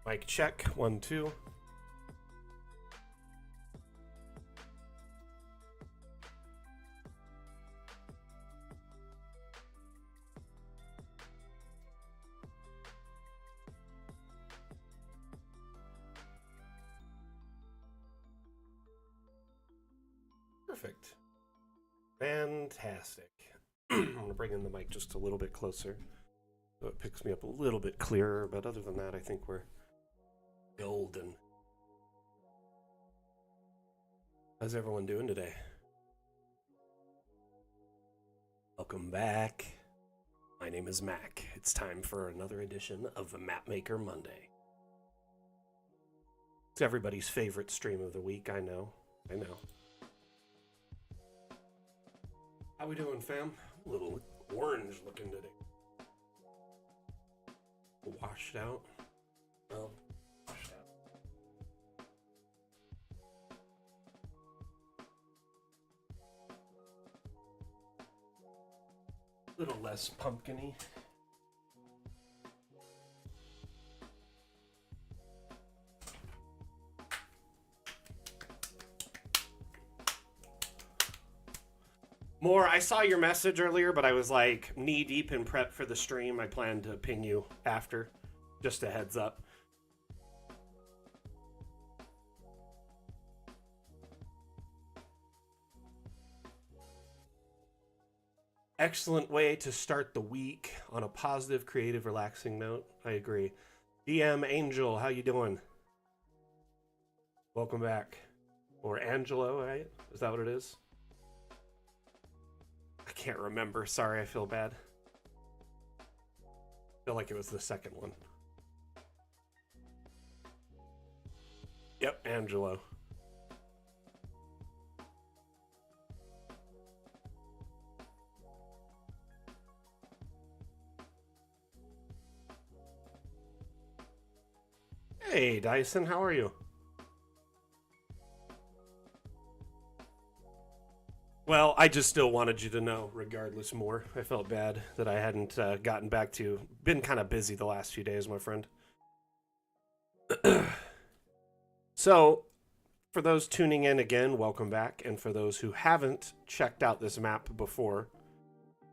Mic check, 1, 2. Perfect. Fantastic. I'm going to bring in the mic just a little bit closer so it picks me up a little bit clearer, but other than that, I think we're golden. How's everyone doing today? Welcome back. My name is Mac. It's time for another edition of the Mapmaker Monday. It's everybody's favorite stream of the week, I know. How we doing, fam? A little orange looking today. Washed out. Well, washed out. A little less pumpkin-y. More, I saw your message earlier, but I was like knee deep in prep for the stream. I plan to ping you after. Just a heads up. Excellent way to start the week on a positive, creative, relaxing note. I agree. DM Angel, how you doing? Welcome back. Or Angelo, right? Is that what it is? I can't remember. Sorry, I feel bad. I feel like it was the second one. Yep, Angelo. Hey, Dyson, how are you? Well, I just still wanted you to know, regardless more. I felt bad that I hadn't gotten back to you. Been kind of busy the last few days, my friend. So, for those tuning in again, welcome back. And for those who haven't checked out this map before,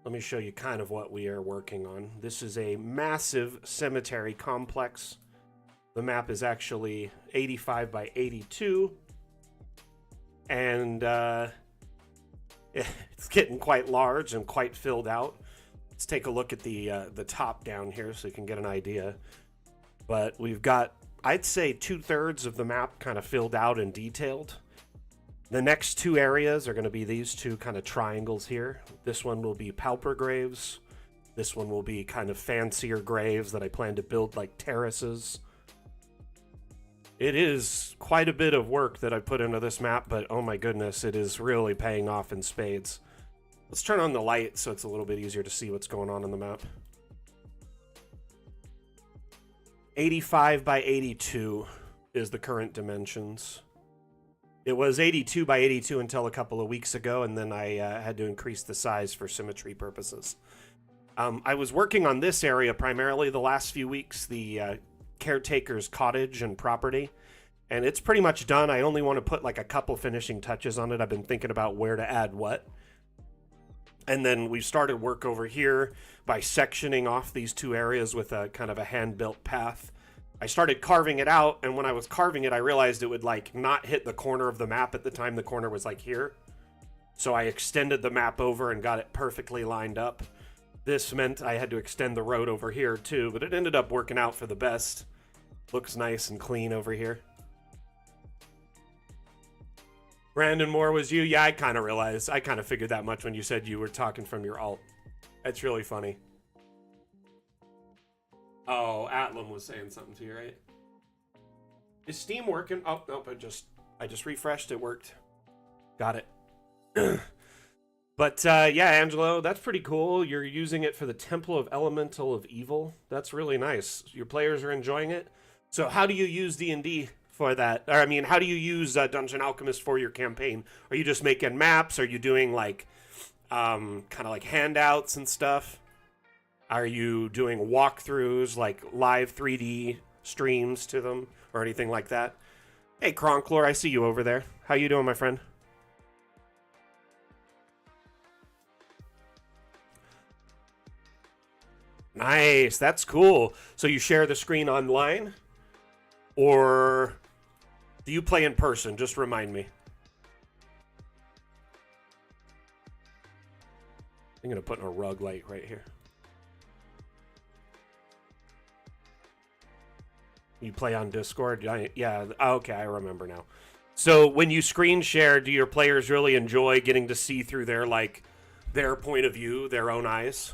let me show you kind of what we are working on. This is a massive cemetery complex. The map is actually 85 by 82. And, it's getting quite large and quite filled out. Let's take a look at the top down here so you can get an idea. But we've got, I'd say, 2/3 of the map kind of filled out and detailed. The next two areas are going to be these two kind of triangles here. This one will be pauper graves. This one will be kind of fancier graves that I plan to build like terraces. It is quite a bit of work that I put into this map, but oh my goodness, it is really paying off in spades. Let's turn on the light so it's a little bit easier to see what's going on in the map. 85 by 82 is the current dimensions. It was 82 by 82 until a couple of weeks ago, and then I had to increase the size for symmetry purposes. I was working on this area primarily the last few weeks, the caretaker's cottage and property, and it's pretty much done. I only want to put like a couple finishing touches on it. I've been thinking about where to add what, and then we started work over here by sectioning off these two areas with a kind of a hand-built path. I started carving it out, and when I was carving it, I realized it would like not hit the corner of the map at the time. The corner was like here, so I extended the map over and got it perfectly lined up. This meant I had to extend the road over here too, but it ended up working out for the best. Looks nice and clean over here. Brandon Moore was you? Yeah, I kind of realized. I kind of figured that much when you said you were talking from your alt. That's really funny. Oh, Atlam was saying something to you, right? Is Steam working? Oh, nope, I just refreshed. It worked. Got it. But, yeah, Angelo, that's pretty cool. You're using it for the Temple of Elemental of Evil. That's really nice. Your players are enjoying it. So how do you use D&D for that? Or, I mean, how do you use Dungeon Alchemist for your campaign? Are you just making maps? Are you doing, like, kind of like handouts and stuff? Are you doing walkthroughs, like live 3D streams to them or anything like that. Hey, Cronklor, I see you over there. How you doing, my friend? Nice, that's cool. So you share the screen online? Or do you play in person? Just remind me. I'm going to put in a rug light right here. You play on Discord? Yeah, okay, I remember now. So when you screen share, do your players really enjoy getting to see through their, like, their point of view, their own eyes?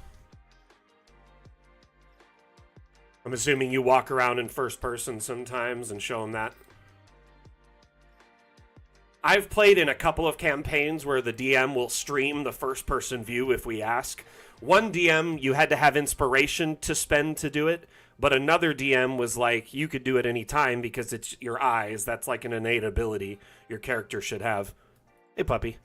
I'm assuming you walk around in first person sometimes and show them that. I've played in a couple of campaigns where the DM will stream the first person view if we ask. One DM, you had to have inspiration to spend to do it, but another DM was like, you could do it any time because it's your eyes. That's like an innate ability your character should have. Hey, puppy.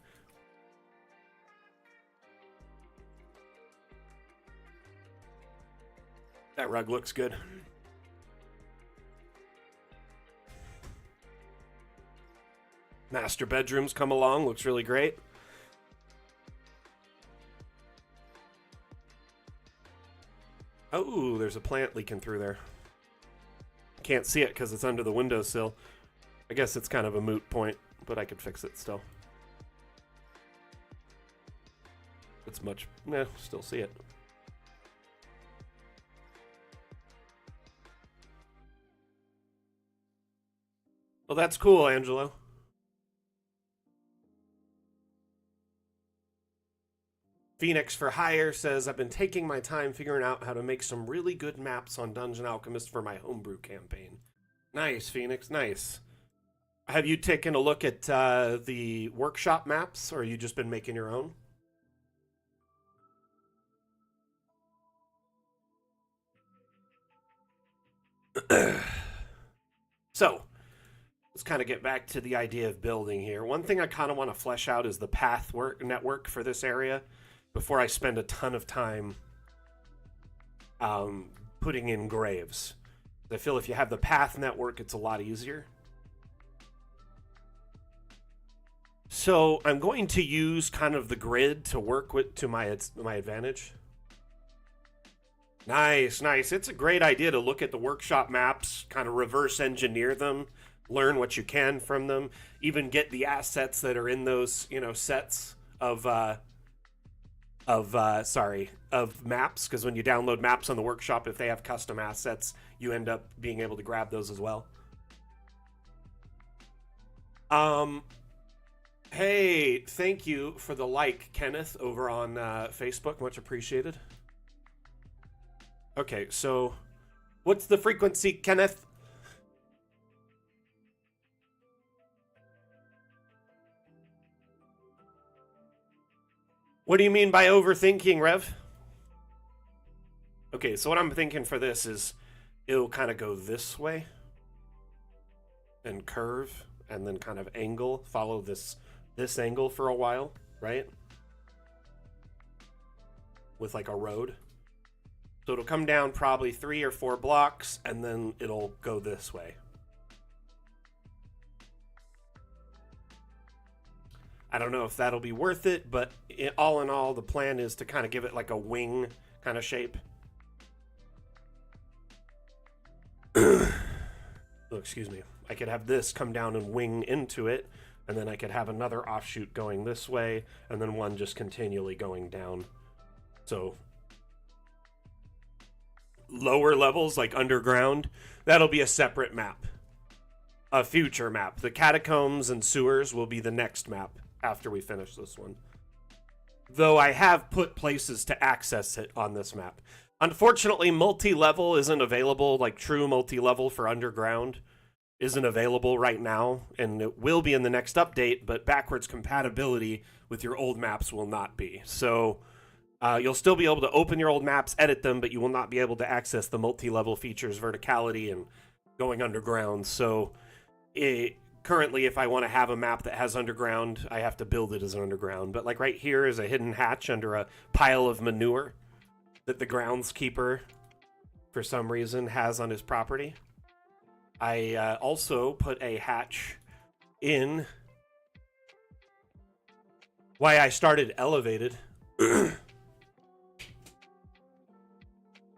That rug looks good. Master bedrooms come along. Looks really great. Oh, there's a plant leaking through there. Can't see it because it's under the windowsill. I guess it's kind of a moot point, but I could fix it still. It's much... Nah, still see it. Well, that's cool, Angelo. Phoenix for Hire says, I've been taking my time figuring out how to make some really good maps on Dungeon Alchemist for my homebrew campaign. Nice, Phoenix, nice. Have you taken a look at the workshop maps, or have you just been making your own? So, let's kind of get back to the idea of building here. One thing I kind of want to flesh out is the path network for this area before I spend a ton of time putting in graves. I feel if you have the path network, it's a lot easier. So I'm going to use kind of the grid to work with to my advantage. Nice, nice. It's a great idea to look at the workshop maps, kind of reverse engineer them, learn what you can from them, even get the assets that are in those, you know, sets of maps, because when you download maps on the workshop, if they have custom assets, you end up being able to grab those as well. Hey, thank you for the like, Kenneth, over on Facebook. Much appreciated. Okay, so what's the frequency, Kenneth? What do you mean by overthinking, Rev? Okay, so what I'm thinking for this is it'll kind of go this way and curve and then kind of angle, follow this angle for a while, right? With like a road. So it'll come down probably 3 or 4 blocks, and then it'll go this way. I don't know if that'll be worth it, but all in all, the plan is to kind of give it like a wing kind of shape. Oh, excuse me. I could have this come down and wing into it, and then I could have another offshoot going this way, and then one just continually going down. So lower levels, like underground, that'll be a separate map. A future map. The catacombs and sewers will be the next map after we finish this one. Though I have put places to access it on this map. Unfortunately, multi-level isn't available, like true multi-level for underground isn't available right now, and it will be in the next update, but backwards compatibility with your old maps will not be. So you'll still be able to open your old maps, edit them, but you will not be able to access the multi-level features, verticality, and going underground. So currently, if I want to have a map that has underground, I have to build it as an underground. But like right here is a hidden hatch under a pile of manure that the groundskeeper, for some reason, has on his property. I also put a hatch in why I started elevated.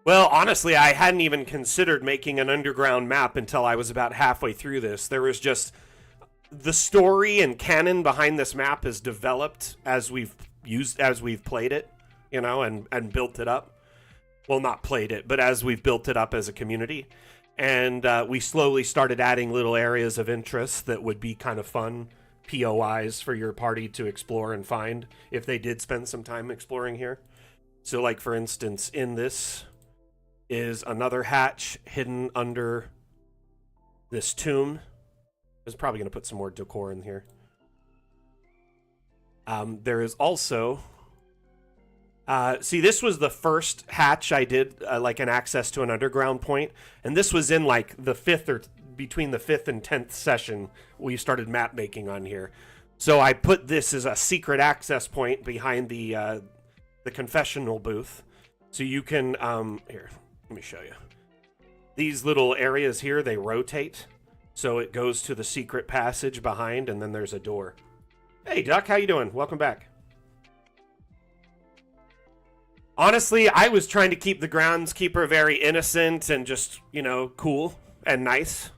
Well, honestly, I hadn't even considered making an underground map until I was about halfway through this. There was just the story and canon behind this map is developed as we've played it, and built it up. Well, not played it, but as we've built it up as a community. And we slowly started adding little areas of interest that would be kind of fun POIs for your party to explore and find if they did spend some time exploring here. So, like, for instance, in this is another hatch hidden under this tomb. I was probably going to put some more decor in here. There is also... see, this was the first hatch I did, like an access to an underground point. And this was in like the between the 5th and 10th session, we started map making on here. So I put this as a secret access point behind the confessional booth. So you can, here, let me show you. These little areas here, they rotate. So it goes to the secret passage behind, and then there's a door. Hey, Duck, how you doing? Welcome back. Honestly, I was trying to keep the groundskeeper very innocent and just, cool and nice.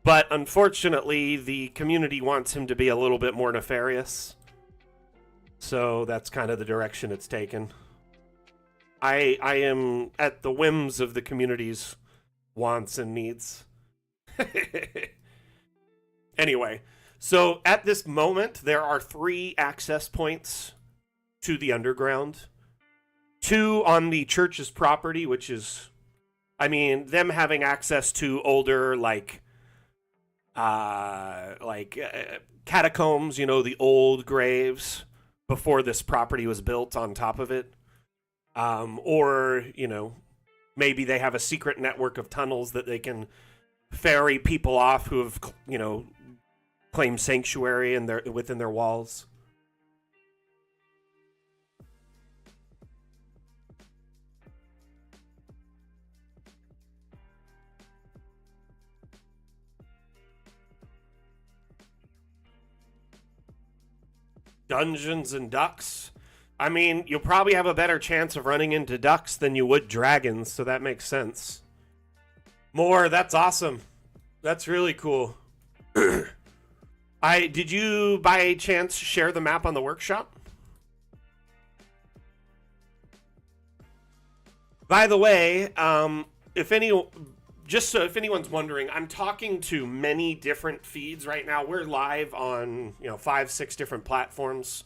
But unfortunately, the community wants him to be a little bit more nefarious. So that's kind of the direction it's taken. I am at the whims of the community's wants and needs. Anyway, so at this moment, there are 3 access points to the underground. 2 on the church's property, which is, them having access to older, catacombs, the old graves before this property was built on top of it. Or, maybe they have a secret network of tunnels that they can ferry people off who have, claimed sanctuary within their walls. Dungeons and ducks. You'll probably have a better chance of running into ducks than you would dragons, so that makes sense. More, that's awesome. That's really cool. Did you, by chance, share the map on the workshop? By the way, if anyone's wondering, I'm talking to many different feeds right now. We're live on, 5-6 different platforms.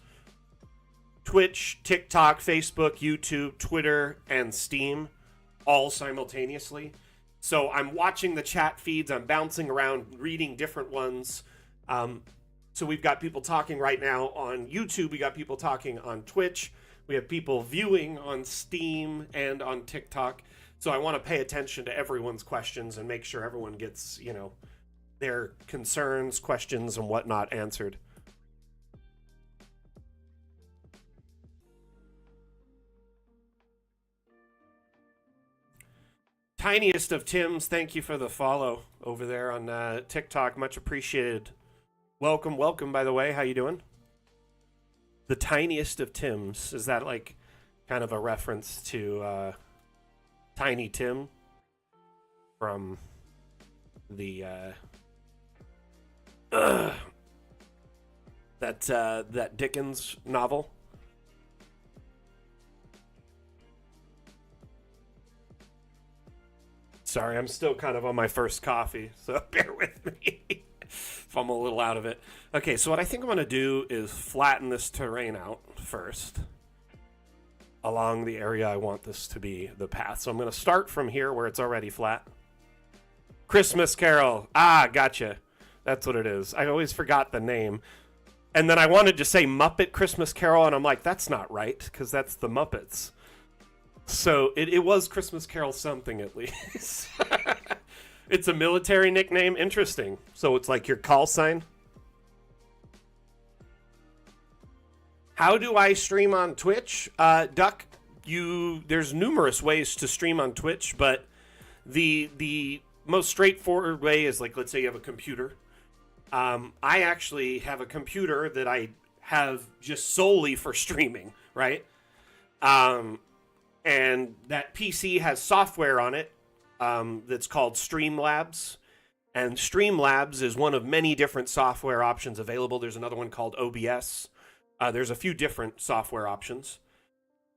Twitch, TikTok, Facebook, YouTube, Twitter, and Steam, all simultaneously. So I'm watching the chat feeds. I'm bouncing around, reading different ones. So we've got people talking right now on YouTube. We got people talking on Twitch. We have people viewing on Steam and on TikTok. So I want to pay attention to everyone's questions and make sure everyone gets, their concerns, questions, and whatnot answered. Tiniest of Tims, thank you for the follow over there on TikTok. Much appreciated. Welcome, by the way. How you doing? The Tiniest of Tims. Is that like kind of a reference to Tiny Tim from the that Dickens novel? Sorry, I'm still kind of on my first coffee, so bear with me if I'm a little out of it. Okay, so what I think I'm going to do is flatten this terrain out first along the area I want this to be the path. So I'm going to start from here where it's already flat. Christmas Carol. Ah, gotcha. That's what it is. I always forgot the name. And then I wanted to say Muppet Christmas Carol, and I'm like, that's not right, because that's the Muppets. So it was Christmas Carol something, at least. It's a military nickname. Interesting. So it's like your call sign. How do I stream on Twitch? Duck, there's numerous ways to stream on Twitch, but the most straightforward way is like, let's say you have a computer. I actually have a computer that I have just solely for streaming, right? And that PC has software on it that's called Streamlabs. And Streamlabs is one of many different software options available. There's another one called OBS. There's a few different software options.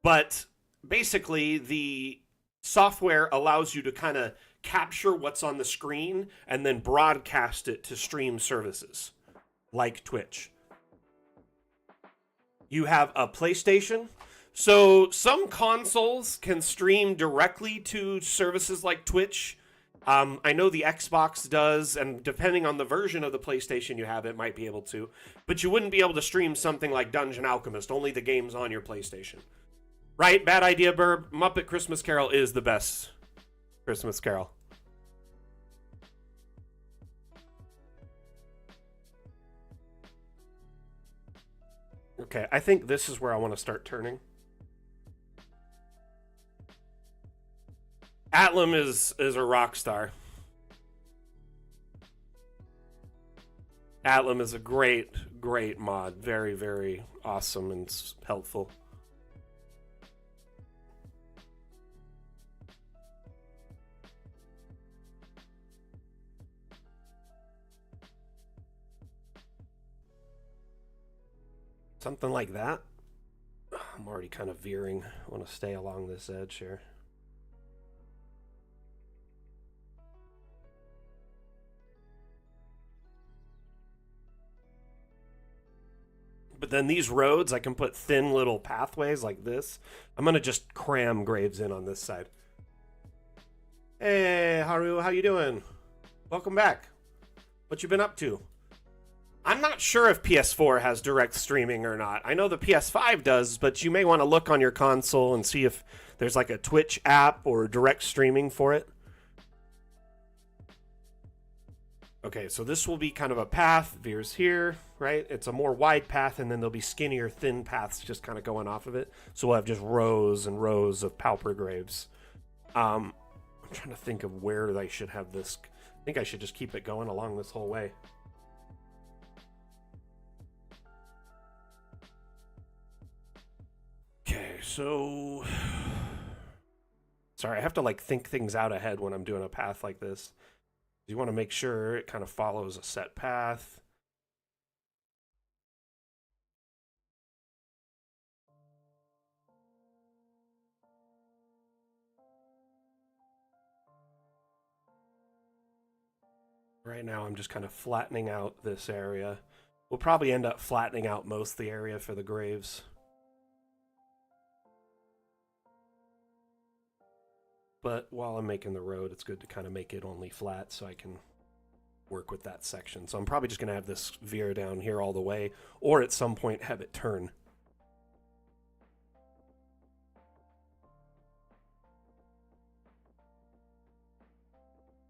But basically, the software allows you to kind of capture what's on the screen and then broadcast it to stream services like Twitch. You have a PlayStation. So some consoles can stream directly to services like Twitch. I know the Xbox does, and depending on the version of the PlayStation you have, it might be able to. But you wouldn't be able to stream something like Dungeon Alchemist, only the games on your PlayStation. Right? Bad idea, Burb. Muppet Christmas Carol is the best Christmas Carol. Okay, I think this is where I want to start turning. Atlam is a rock star. Atlam is a great mod. Very, very awesome and helpful. Something like that. I'm already kind of veering. I want to stay along this edge here. But then these roads, I can put thin little pathways like this. I'm going to just cram graves in on this side. Hey, Haru, how you doing? Welcome back. What you been up to? I'm not sure if PS4 has direct streaming or not. I know the PS5 does, but you may want to look on your console and see if there's like a Twitch app or direct streaming for it. Okay, so this will be kind of a path, veers here, right? It's a more wide path, and then there'll be skinnier, thin paths just kind of going off of it. So we'll have just rows and rows of pauper graves. I'm trying to think of where I should have this. I think I should just keep it going along this whole way. Okay, so... Sorry, I have to like think things out ahead when I'm doing a path like this. You want to make sure it kind of follows a set path. Right now I'm just kind of flattening out this area. We'll probably end up flattening out most of the area for the graves. But while I'm making the road, it's good to kind of make it only flat so I can work with that section. So I'm probably just going to have this veer down here all the way, or at some point have it turn.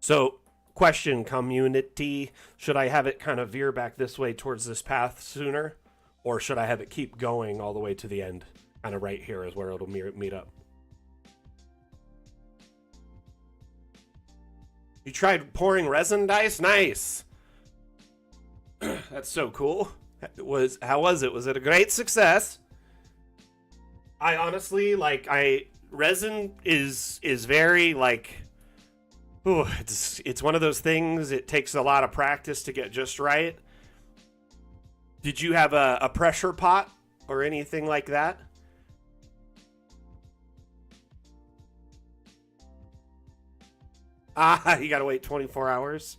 So, question, community, should I have it kind of veer back this way towards this path sooner? Or should I have it keep going all the way to the end? Kind of right here is where it'll meet up. You tried pouring resin dice? Nice. That's so cool. How was it? Was it a great success? I honestly resin is very like, ooh, it's one of those things. It takes a lot of practice to get just right. Did you have a pressure pot or anything like that? Ah, you gotta wait 24 hours.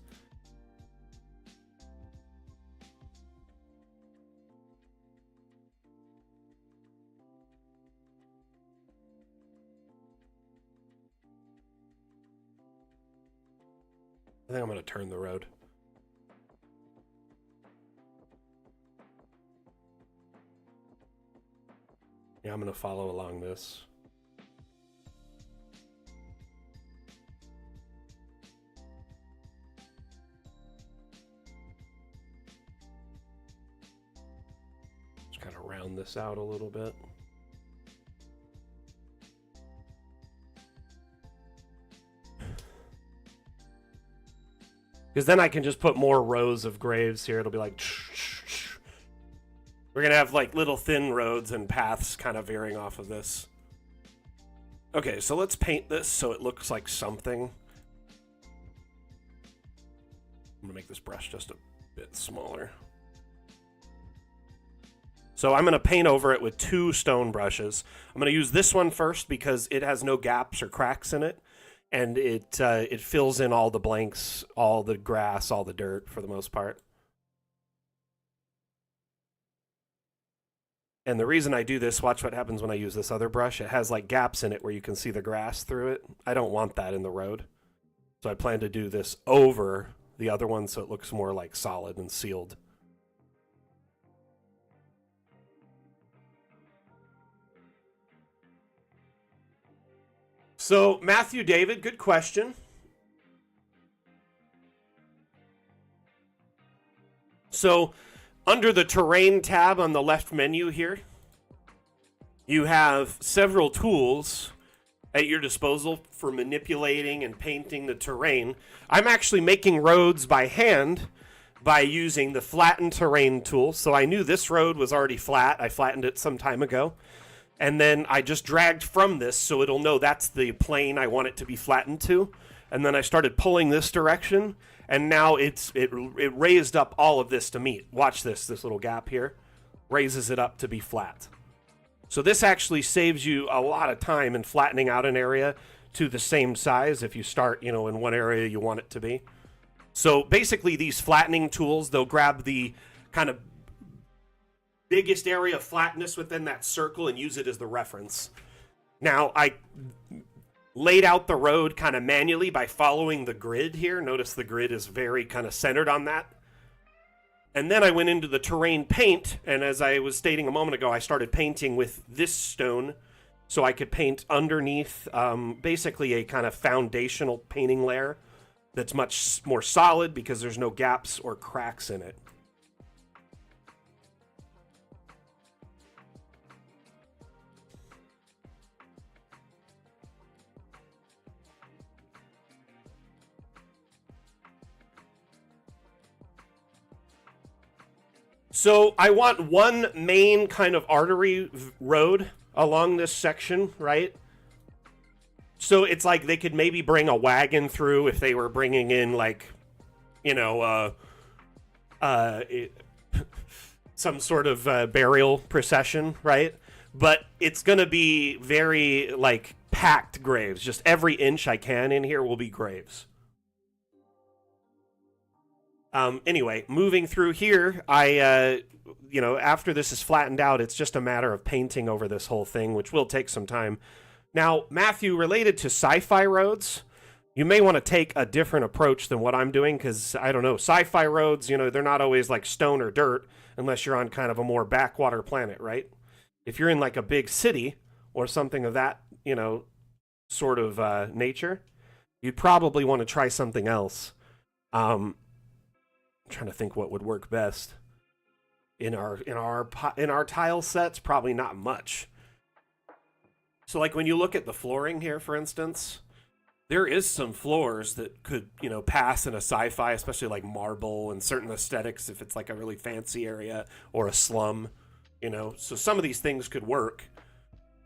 I think I'm gonna turn the road. Yeah, I'm gonna follow along this. Kind of round this out a little bit. Because then I can just put more rows of graves here. It'll be like... We're going to have like little thin roads and paths kind of veering off of this. Okay, so let's paint this so it looks like something. I'm going to make this brush just a bit smaller. So I'm going to paint over it with 2 stone brushes. I'm going to use this one first because it has no gaps or cracks in it. And it fills in all the blanks, all the grass, all the dirt for the most part. And the reason I do this, watch what happens when I use this other brush. It has like gaps in it where you can see the grass through it. I don't want that in the road. So I plan to do this over the other one so it looks more like solid and sealed. So, Matthew David, good question. So, under the terrain tab on the left menu here, you have several tools at your disposal for manipulating and painting the terrain. I'm actually making roads by hand by using the flatten terrain tool. So I knew this road was already flat. I flattened it some time ago. And then I just dragged from this so it'll know that's the plane I want it to be flattened to. And then I started pulling this direction, and now it raised up all of this to meet. Watch this little gap here. Raises it up to be flat. So this actually saves you a lot of time in flattening out an area to the same size if you start, in one area you want it to be. So basically these flattening tools, they'll grab the kind of biggest area of flatness within that circle and use it as the reference. Now, I laid out the road kind of manually by following the grid here. Notice the grid is very kind of centered on that. And then I went into the terrain paint, and as I was stating a moment ago, I started painting with this stone so I could paint underneath basically a kind of foundational painting layer that's much more solid because there's no gaps or cracks in it. So I want one main kind of artery road along this section, right? So it's like they could maybe bring a wagon through if they were bringing in like, some sort of burial procession, right? But it's going to be very like packed graves. Just every inch I can in here will be graves. Anyway, moving through here, after this is flattened out, it's just a matter of painting over this whole thing, which will take some time. Now, Matthew, related to sci-fi roads, you may want to take a different approach than what I'm doing, because, I don't know, sci-fi roads, they're not always like stone or dirt, unless you're on kind of a more backwater planet, right? If you're in like a big city, or something of that, sort of nature, you'd probably want to try something else. I'm trying to think what would work best. In our tile sets, probably not much. So like when you look at the flooring here, for instance, there is some floors that could, pass in a sci-fi, especially like marble and certain aesthetics if it's like a really fancy area or a slum, So some of these things could work,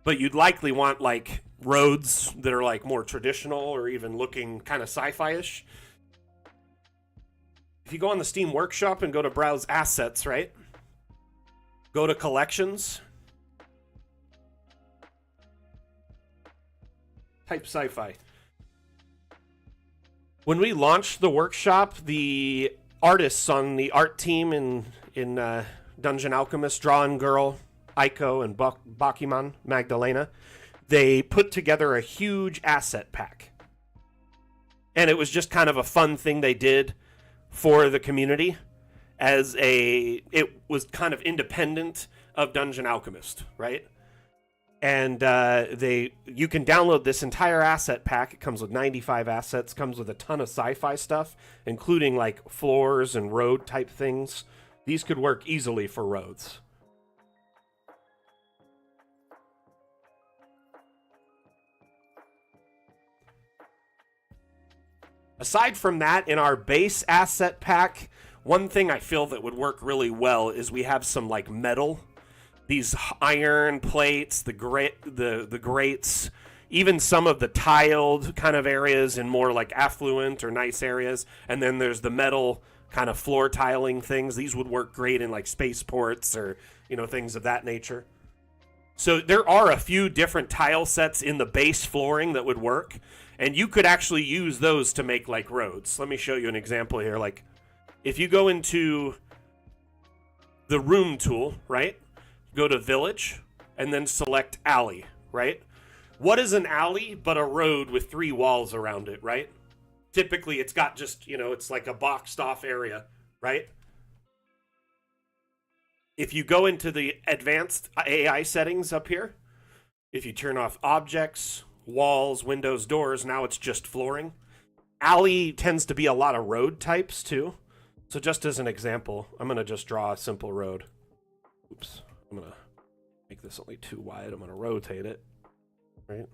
but you'd likely want like roads that are like more traditional or even looking kind of sci-fi-ish. If you go on the Steam Workshop and go to Browse Assets, right? Go to Collections. Type sci-fi. When we launched the workshop, the artists on the art team in Dungeon Alchemist, Drawn Girl, Aiko, and Bakuman, Magdalena, they put together a huge asset pack. And it was just kind of a fun thing they did for the community it was kind of independent of Dungeon Alchemist, right? And you can download this entire asset pack. It comes with 95 assets, comes with a ton of sci-fi stuff, including like floors and road type things. These could work easily for roads. Aside from that, in our base asset pack, one thing I feel that would work really well is we have some like metal, these iron plates, the grates, even some of the tiled kind of areas in more like affluent or nice areas, and then there's the metal kind of floor tiling things. These would work great in like spaceports or, you know, things of that nature. So there are a few different tile sets in the base flooring that would work, and you could actually use those to make like roads. Let me show you an example here. Like if you go into the room tool, right? Go to village and then select alley, right? What is an alley but a road with 3 walls around it, right? Typically it's got just, you know, it's like a boxed off area, right? If you go into the advanced AI settings up here, if you turn off objects, walls, windows, doors, now it's just flooring. Alley tends to be a lot of road types too. So just as an example, I'm going to just draw a simple road. Oops. I'm going to make this only too wide. I'm going to rotate it, right?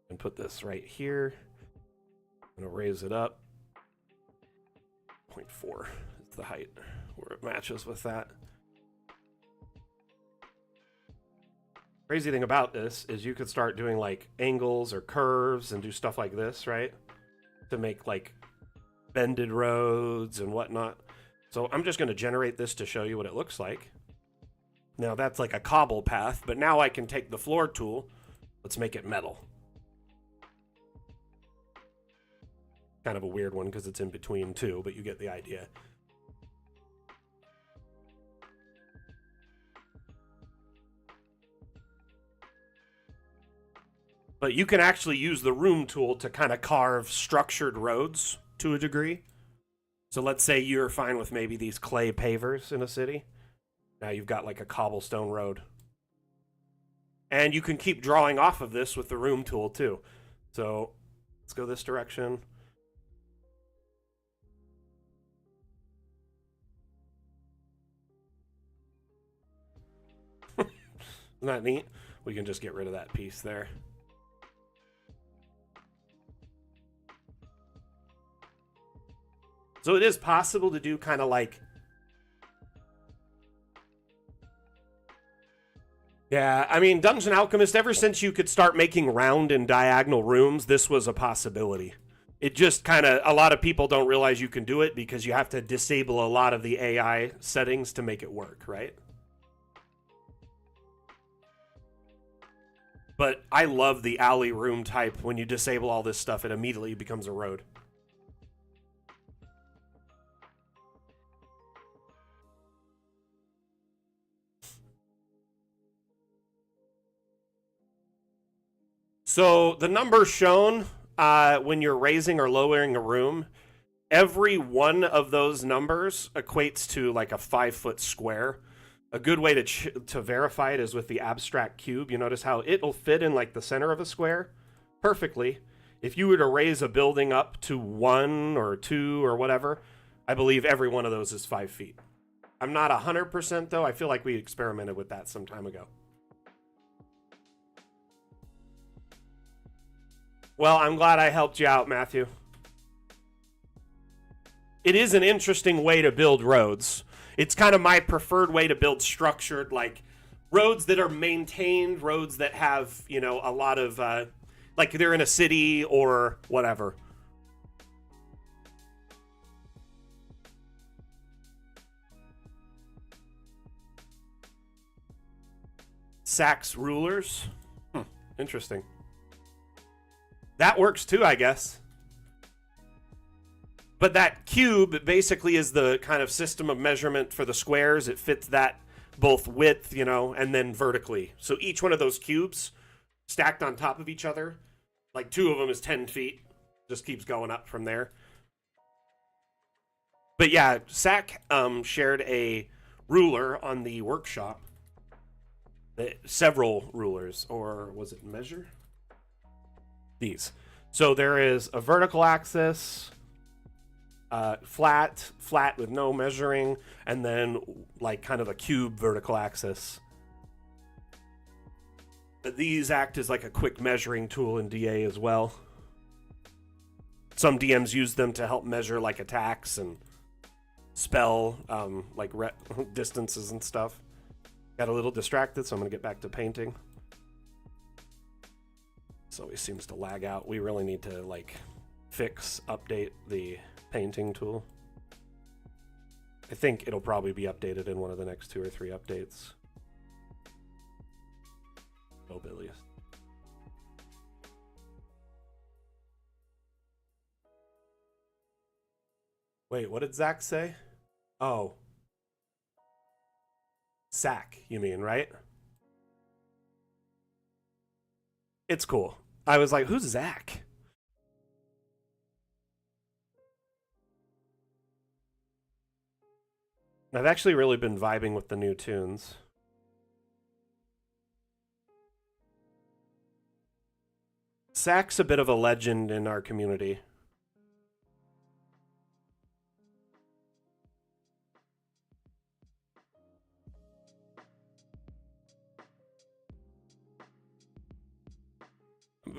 And put this right here. I'm going to raise it up. 0.4 is the height where it matches with that. Crazy thing about this is you could start doing like angles or curves and do stuff like this, right? To make like bended roads and whatnot. So I'm just going to generate this to show you what it looks like. Now that's like a cobble path, but now I can take the floor tool. Let's make it metal. Kind of a weird one because it's in between two, but you get the idea. But you can actually use the room tool to kind of carve structured roads to a degree. So let's say you're fine with maybe these clay pavers in a city. Now you've got like a cobblestone road. And you can keep drawing off of this with the room tool too. So let's go this direction. Isn't that neat? We can just get rid of that piece there. So it is possible to do kind of like... Yeah, I mean, Dungeon Alchemist, ever since you could start making round and diagonal rooms, this was a possibility. It just kind of... A lot of people don't realize you can do it because you have to disable a lot of the AI settings to make it work, right? But I love the alley room type. When you disable all this stuff, it immediately becomes a road. So the numbers shown when you're raising or lowering a room, every one of those numbers equates to like a 5-foot square. A good way to verify it is with the abstract cube. You notice how it'll fit in like the center of a square perfectly. If you were to raise a building up to 1 or 2 or whatever, I believe every one of those is 5 feet. I'm not 100% though. I feel like we experimented with that some time ago. Well, I'm glad I helped you out, Matthew. It is an interesting way to build roads. It's kind of my preferred way to build structured, like, roads that are maintained, roads that have, you know, a lot of, like, they're in a city or whatever. Sachs rulers? Interesting. That works too, I guess. But that cube basically is the kind of system of measurement for the squares. It fits that both width, you know, and then vertically. So each one of those cubes stacked on top of each other, like 2 of them is 10 feet. Just keeps going up from there. But yeah, Zach shared a ruler on the workshop. Several rulers, or was it measure? These. So there is a vertical axis, flat with no measuring, and then like kind of a cube vertical axis. These act as like a quick measuring tool in DA as well. Some DMs use them to help measure like attacks and spell like distances and stuff. Got a little distracted, so I'm gonna get back to painting. This always seems to lag out. We really need to like update the painting tool. I think it'll probably be updated in one of the next 2 or 3 updates. Oh, Billy. Wait, what did Zach say? Oh. Sack, you mean, right? It's cool. I was like, who's Zach? I've actually really been vibing with the new tunes. Sack's a bit of a legend in our community.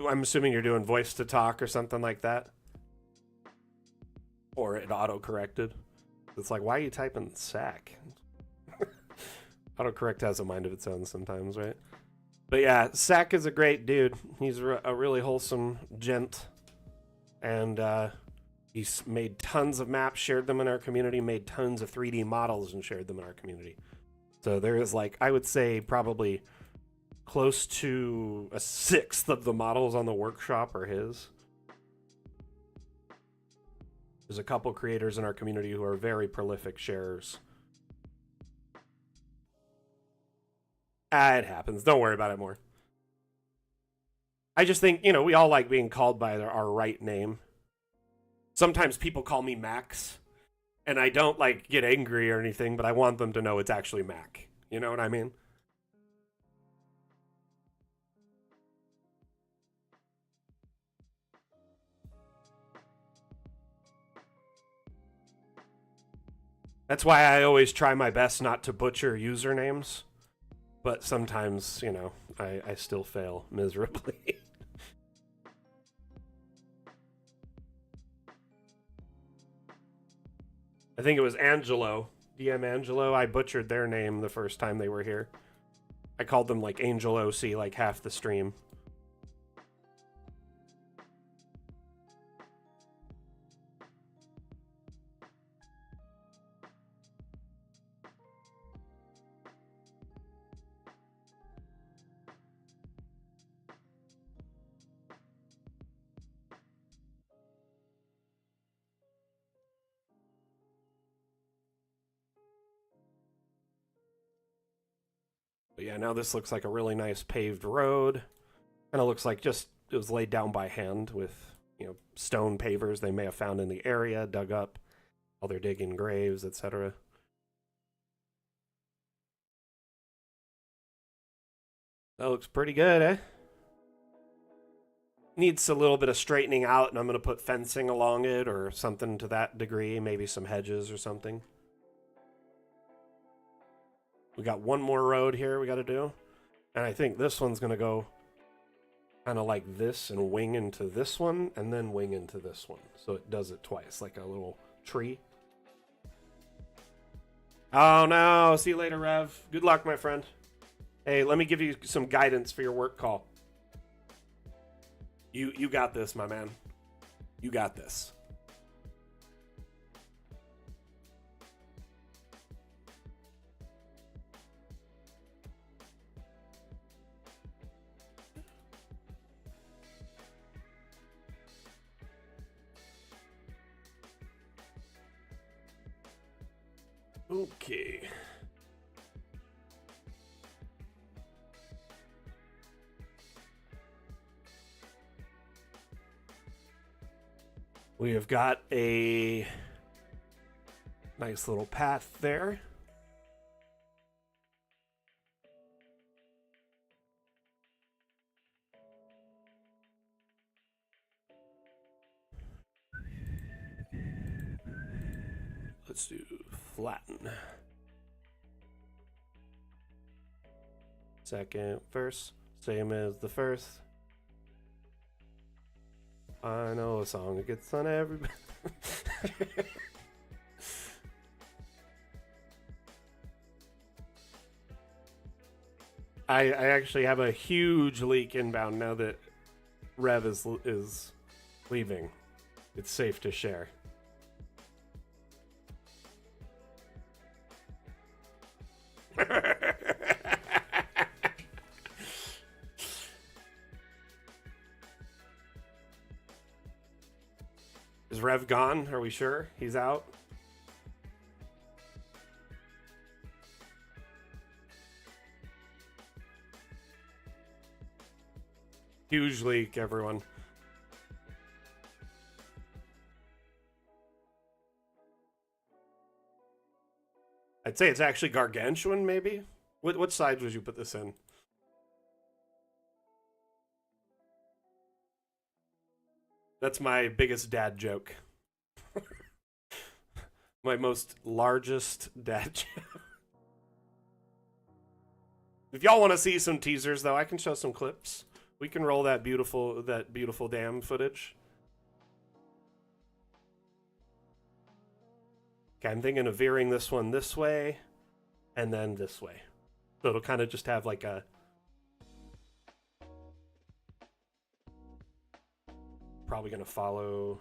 I'm assuming you're doing voice to talk or something like that. Or it auto-corrected. It's like, why are you typing sack? Autocorrect has a mind of its own sometimes, right? But yeah, Sack is a great dude. He's a really wholesome gent. And he's made tons of maps, shared them in our community, made tons of 3D models and shared them in our community. So there is like, I would say probably close to a 1/6 of the models on the workshop are his. There's a couple creators in our community who are very prolific sharers. It happens. Don't worry about it more. I just think, you know, we all like being called by our right name. Sometimes people call me Max, and I don't like get angry or anything, but I want them to know it's actually Mac. You know what I mean? That's why I always try my best not to butcher usernames. But sometimes, you know, I still fail miserably. I think it was Angelo, DM Angelo. I butchered their name the first time they were here. I called them like Angel OC like half the stream. But yeah, now this looks like a really nice paved road. Kind of looks like just it was laid down by hand with, you know, stone pavers they may have found in the area, dug up while they're digging graves, etc. That looks pretty good, eh? Needs a little bit of straightening out, and I'm going to put fencing along it or something to that degree, maybe some hedges or something. We got one more road here we got to do. And I think this one's going to go kind of like this and wing into this one and then wing into this one. So it does it twice, like a little tree. Oh no, see you later, Rev. Good luck, my friend. Hey, let me give you some guidance for your work call. You got this, my man. You got this. Okay. We have got a nice little path there. Let's do flatten. Second, first, same as the first. I know a song that gets on everybody. I actually have a huge leak inbound now that Rev is leaving. It's safe to share. Is Rev gone? Are we sure? He's out? Huge leak, everyone. I'd say it's actually gargantuan, maybe? What side would you put this in? That's my biggest dad joke. My most largest dad joke. If y'all want to see some teasers, though, I can show some clips. We can roll that beautiful dam footage. Okay, I'm thinking of veering this one this way and then this way. So it'll kind of just have like a... Probably going to follow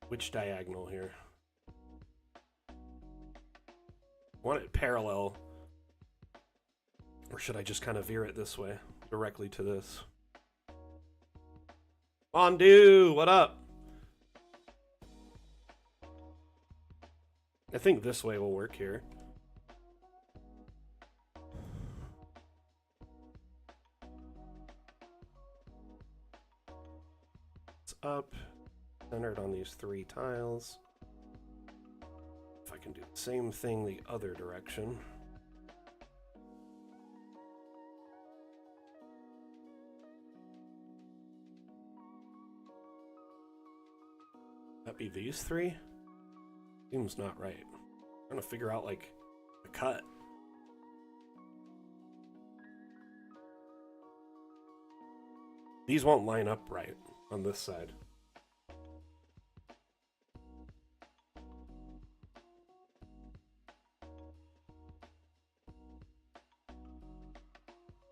which diagonal here? I want it parallel. Or should I just kind of veer it this way, directly to this? Fondue, what up? I think this way will work here. It's up, centered on these 3 tiles. If I can do the same thing the other direction. That be these 3? Seems not right. I'm trying to figure out like the cut. These won't line up right on this side.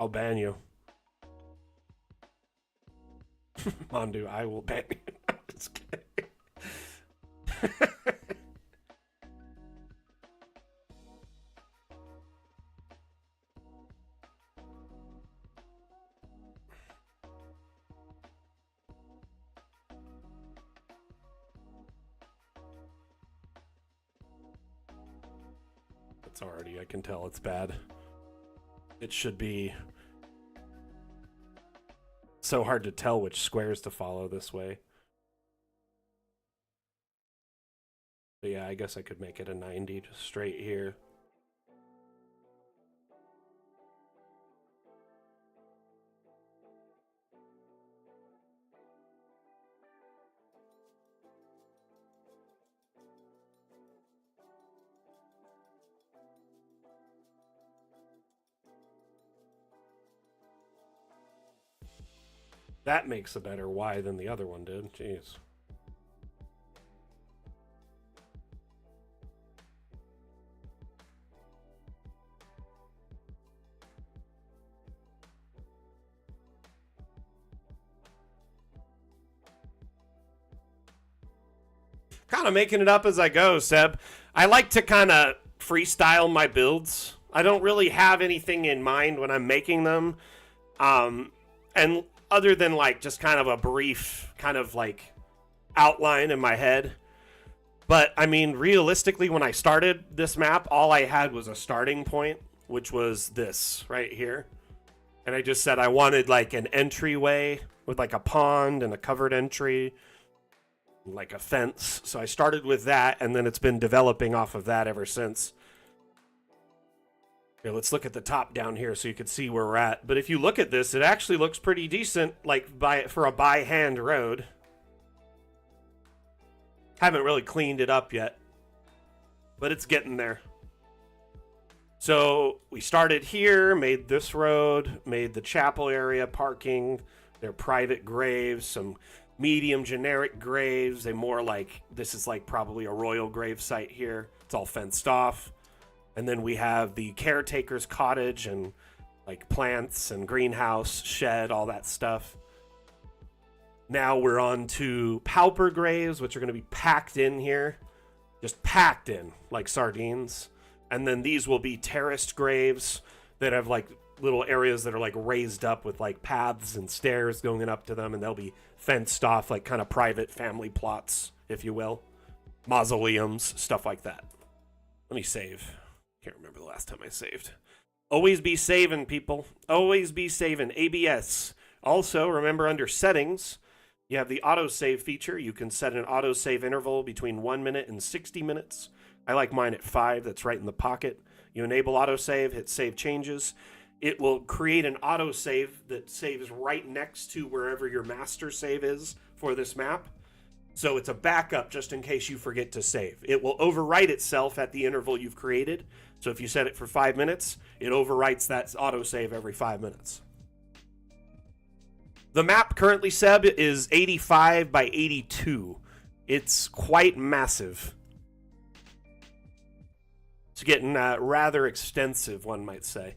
I'll ban you. Mondu, I will ban you. I'm just kidding. It's already, I can tell it's bad. It should be so hard to tell which squares to follow this way. But yeah, I guess I could make it a 90 just straight here. That makes a better Y than the other one did. Jeez. Kind of making it up as I go, Seb. I like to kind of freestyle my builds. I don't really have anything in mind when I'm making them. And other than like just kind of a brief kind of like outline in my head. But I mean, realistically, when I started this map, all I had was a starting point, which was this right here. And I just said I wanted like an entryway with like a pond and a covered entry, like a fence. So I started with that, and then it's been developing off of that ever since. Here, let's look at the top down here so you can see where we're at. But if you look at this, it actually looks pretty decent, like for a by hand road. Haven't really cleaned it up yet, but it's getting there. So we started here, made this road, made the chapel area parking, their private graves, some medium generic graves, a more like, this is like probably a royal grave site here. It's all fenced off. And then we have the caretaker's cottage and like plants and greenhouse, shed, all that stuff. Now we're on to pauper graves, which are going to be packed in here. Just packed in like sardines. And then these will be terraced graves that have like little areas that are like raised up with like paths and stairs going up to them, and they'll be fenced off like kind of private family plots, if you will. Mausoleums, stuff like that. Let me save. Can't remember the last time I saved. Always be saving, people. Always be saving. ABS. Also, remember under settings, you have the autosave feature. You can set an autosave interval between 1 minute and 60 minutes. I like mine at 5. That's right in the pocket. You enable autosave, hit save changes. It will create an autosave that saves right next to wherever your master save is for this map. So it's a backup just in case you forget to save. It will overwrite itself at the interval you've created. So if you set it for 5 minutes, it overwrites that autosave every 5 minutes. The map currently, Seb, is 85 by 82. It's quite massive. It's getting rather extensive, one might say.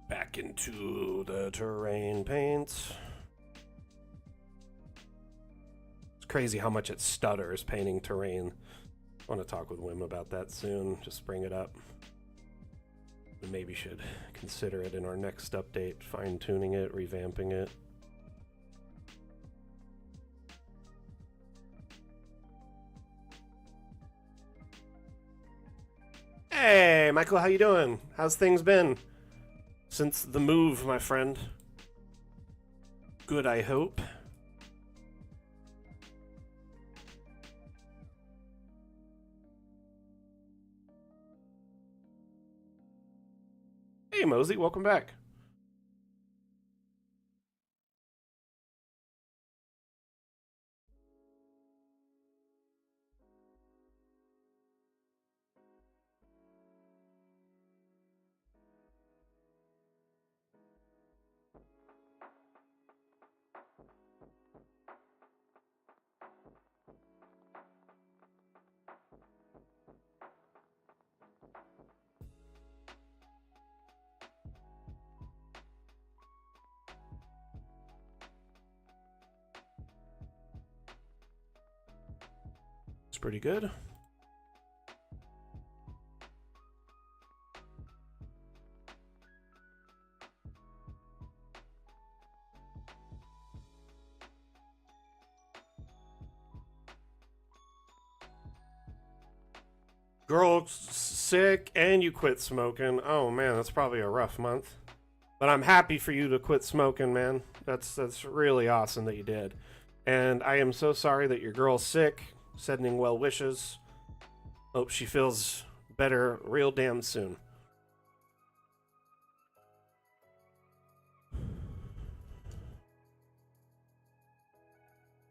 Back into the terrain paints. It's crazy how much it stutters painting terrain. I want to talk with Wim about that soon. Just bring it up. We maybe should consider it in our next update, fine-tuning it, revamping it. Hey, Michael, how you doing? How's things been since the move, my friend? Good, I hope. Hey, Mosey, welcome back. It's pretty good. Girl's sick and you quit smoking. Oh man, that's probably a rough month. But I'm happy for you to quit smoking, man. That's really awesome that you did. And I am so sorry that your girl's sick. Sending well wishes. Hope she feels better real damn soon.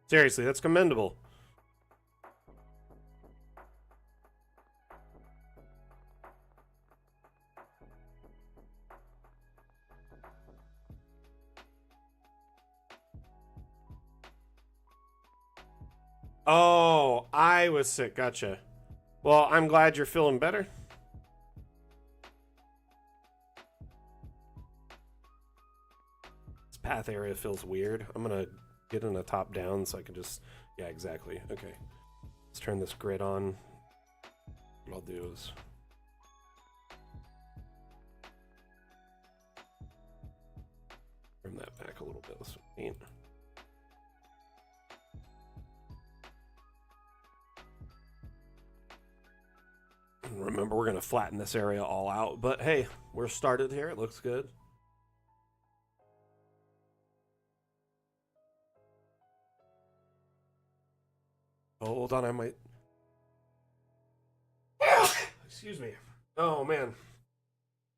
Seriously, that's commendable. Oh, I was sick. Gotcha. Well, I'm glad you're feeling better. This path area feels weird. I'm gonna get in a top down so I can just... Yeah, exactly. Okay. Let's turn this grid on. What I'll do is... Trim that back a little bit with some paint. And remember, we're going to flatten this area all out, but hey, we're started here. It looks good. Hold on, I might... Excuse me. Oh, man.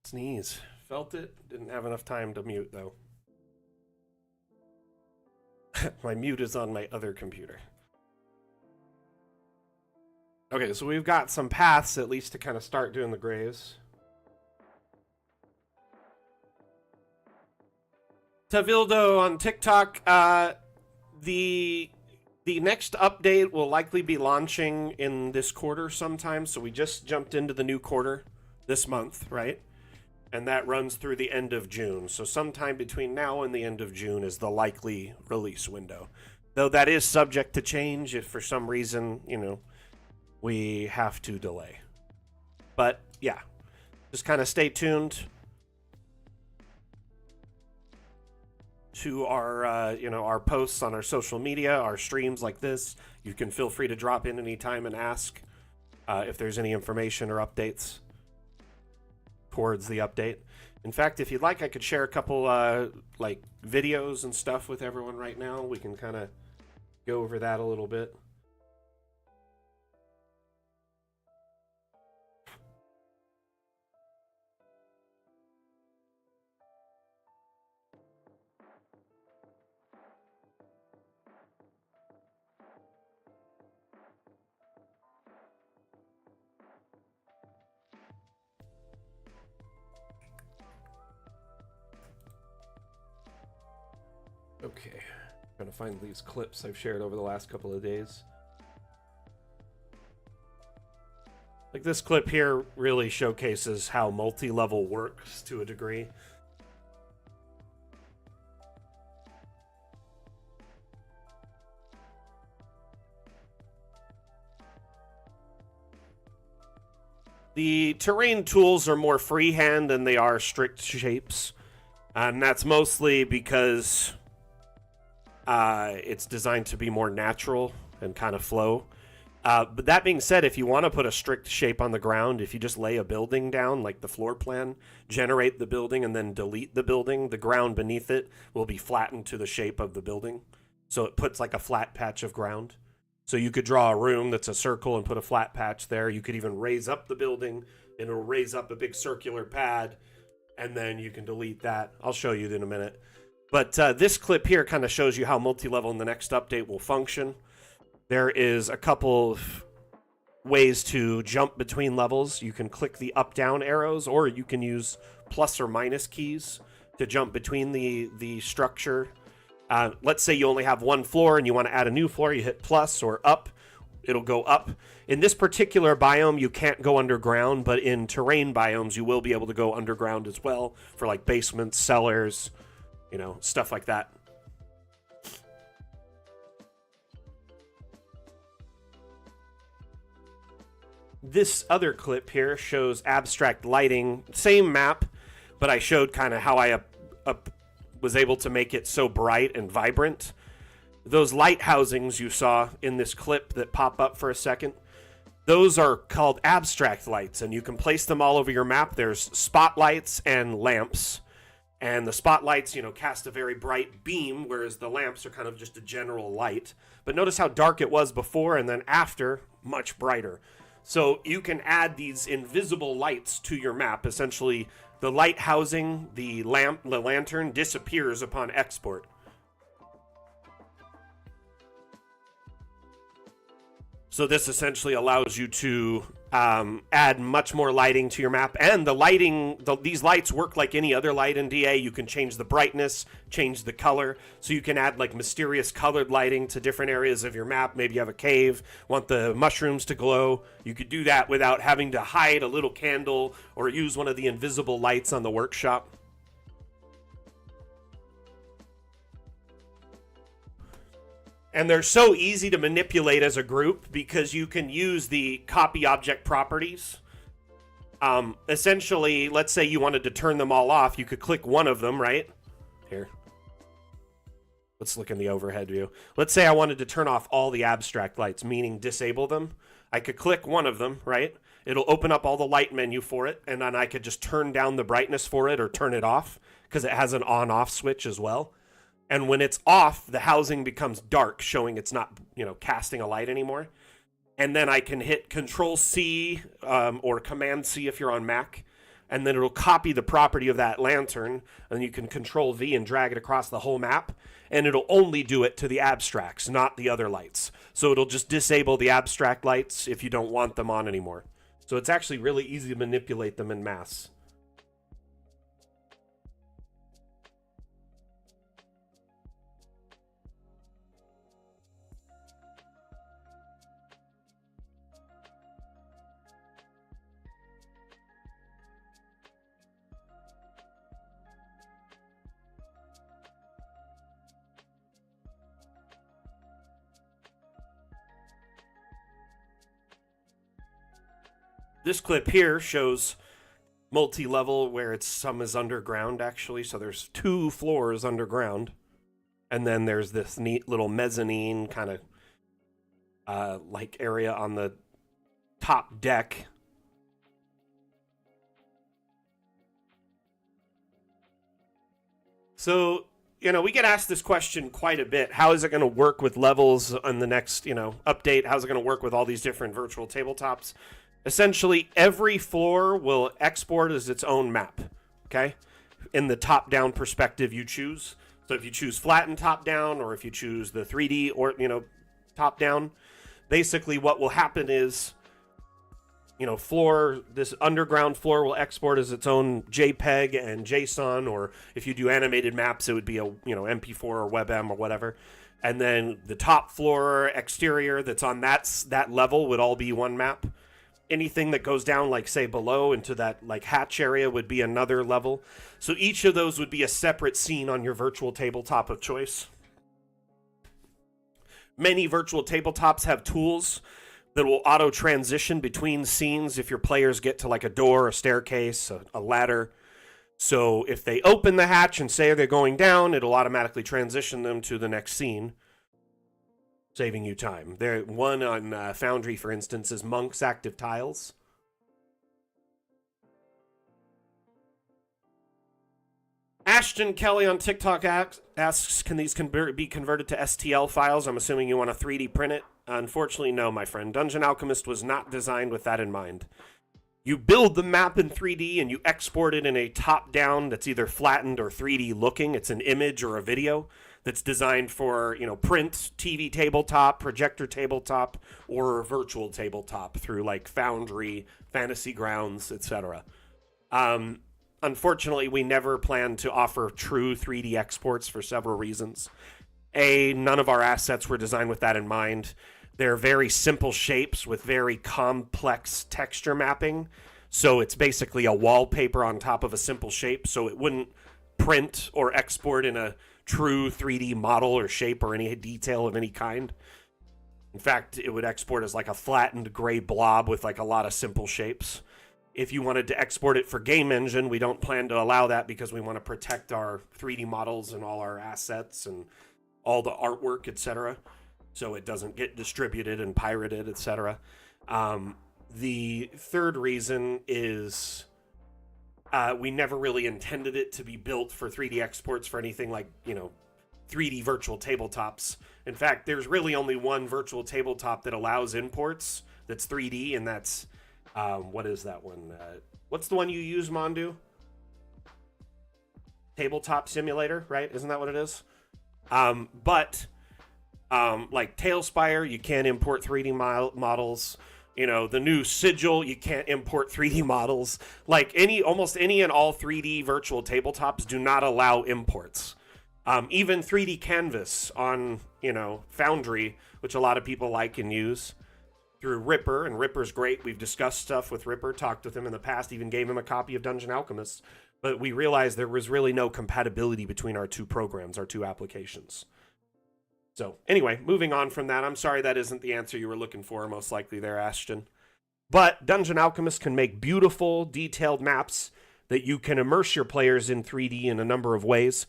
Sneeze. Felt it. Didn't have enough time to mute, though. My mute is on my other computer. Okay, so we've got some paths, at least, to kind of start doing the graves. Tavildo on TikTok, the next update will likely be launching in this quarter sometime, so we just jumped into the new quarter this month, right? And that runs through the end of June. So sometime between now and the end of June is the likely release window. Though that is subject to change if for some reason, you know, we have to delay. But yeah, just kind of stay tuned to our, you know, our posts on our social media, our streams like this. You can feel free to drop in anytime and ask if there's any information or updates towards the update. In fact, if you'd like, I could share a couple like videos and stuff with everyone right now. We can kind of go over that a little bit. Okay, trying to find these clips I've shared over the last couple of days. Like this clip here really showcases how multi-level works to a degree. The terrain tools are more freehand than they are strict shapes. And that's mostly because it's designed to be more natural and kind of flow. But that being said, if you want to put a strict shape on the ground, if you just lay a building down, like the floor plan, generate the building, and then delete the building, the ground beneath it will be flattened to the shape of the building. So it puts like a flat patch of ground. So you could draw a room that's a circle and put a flat patch there. You could even raise up the building, and it'll raise up a big circular pad, and then you can delete that. I'll show you in a minute. But this clip here kind of shows you how multi-level in the next update will function. There is a couple of ways to jump between levels. You can click the up-down arrows, or you can use plus or minus keys to jump between the structure. Let's say you only have one floor and you want to add a new floor. You hit plus or up. It'll go up. In this particular biome, you can't go underground, but in terrain biomes, you will be able to go underground as well for like basements, cellars, you know, stuff like that. This other clip here shows abstract lighting. Same map, but I showed kind of how I was able to make it so bright and vibrant. Those light housings you saw in this clip that pop up for a second, those are called abstract lights, and you can place them all over your map. There's spotlights and lamps. And the spotlights, you know, cast a very bright beam, whereas the lamps are kind of just a general light. But notice how dark it was before, and then after, much brighter. So you can add these invisible lights to your map. Essentially, the light housing, the lantern, disappears upon export. So this essentially allows you to add much more lighting to your map. And the lighting, these lights work like any other light in DA. You can change the brightness, change the color. So you can add like mysterious colored lighting to different areas of your map. Maybe you have a cave, want the mushrooms to glow. You could do that without having to hide a little candle or use one of the invisible lights on the workshop. And they're so easy to manipulate as a group because you can use the copy object properties. Essentially, let's say you wanted to turn them all off. You could click one of them, right? Here. Let's look in the overhead view. Let's say I wanted to turn off all the abstract lights, meaning disable them. I could click one of them, right? It'll open up all the light menu for it, and then I could just turn down the brightness for it or turn it off because it has an on-off switch as well. And when it's off, the housing becomes dark, showing it's not, casting a light anymore. And then I can hit Control-C or Command-C if you're on Mac, and then it'll copy the property of that lantern, and you can Control-V and drag it across the whole map, and it'll only do it to the abstracts, not the other lights. So it'll just disable the abstract lights if you don't want them on anymore. So it's actually really easy to manipulate them en masse. This clip here shows multi-level where some is underground, actually. So there's 2 floors underground. And then there's this neat little mezzanine kind of like area on the top deck. So, we get asked this question quite a bit. How is it going to work with levels on the next, update? How's it going to work with all these different virtual tabletops? Essentially, every floor will export as its own map, okay? In the top-down perspective you choose. So if you choose flatten top-down, or if you choose the 3D or, top-down, basically what will happen is, this underground floor will export as its own JPEG and JSON, or if you do animated maps, it would be a, MP4 or WebM or whatever. And then the top floor exterior that's on that level would all be one map. Anything that goes down, like, say, below into that, like, hatch area would be another level. So each of those would be a separate scene on your virtual tabletop of choice. Many virtual tabletops have tools that will auto-transition between scenes if your players get to, like, a door, a staircase, a ladder. So if they open the hatch and say they're going down, it'll automatically transition them to the next scene, saving you time. One on Foundry, for instance, is Monk's Active Tiles. Ashton Kelly on TikTok asks, can these be converted to STL files? I'm assuming you want to 3D print it. Unfortunately, no, my friend. Dungeon Alchemist was not designed with that in mind. You build the map in 3D and you export it in a top-down that's either flattened or 3D looking. It's an image or a video that's designed for, print, TV tabletop, projector tabletop, or virtual tabletop through, like, Foundry, Fantasy Grounds, etc. Unfortunately, we never plan to offer true 3D exports for several reasons. None of our assets were designed with that in mind. They're very simple shapes with very complex texture mapping. So it's basically a wallpaper on top of a simple shape. So it wouldn't print or export in a true 3D model or shape or any detail of any kind. In fact, it would export as like a flattened gray blob with like a lot of simple shapes. If you wanted to export it for Game Engine, we don't plan to allow that because we want to protect our 3D models and all our assets and all the artwork, etc. So it doesn't get distributed and pirated, etc. The third reason is we never really intended it to be built for 3D exports for anything like, 3D virtual tabletops. In fact, there's really only one virtual tabletop that allows imports that's 3D, and that's, what is that one? What's the one you use, Mondu? Tabletop Simulator, right? Isn't that what it is? But like Tailspire, you can't import 3D models. The new Sigil, you can't import 3D models. Like almost any and all 3D virtual tabletops do not allow imports. Even 3D Canvas on, Foundry, which a lot of people like and use through Ripper, and Ripper's great. We've discussed stuff with Ripper, talked with him in the past, even gave him a copy of Dungeon Alchemist. But we realized there was really no compatibility between our two programs, our two applications. So anyway, moving on from that, I'm sorry that isn't the answer you were looking for, most likely there, Ashton. But Dungeon Alchemist can make beautiful, detailed maps that you can immerse your players in 3D in a number of ways.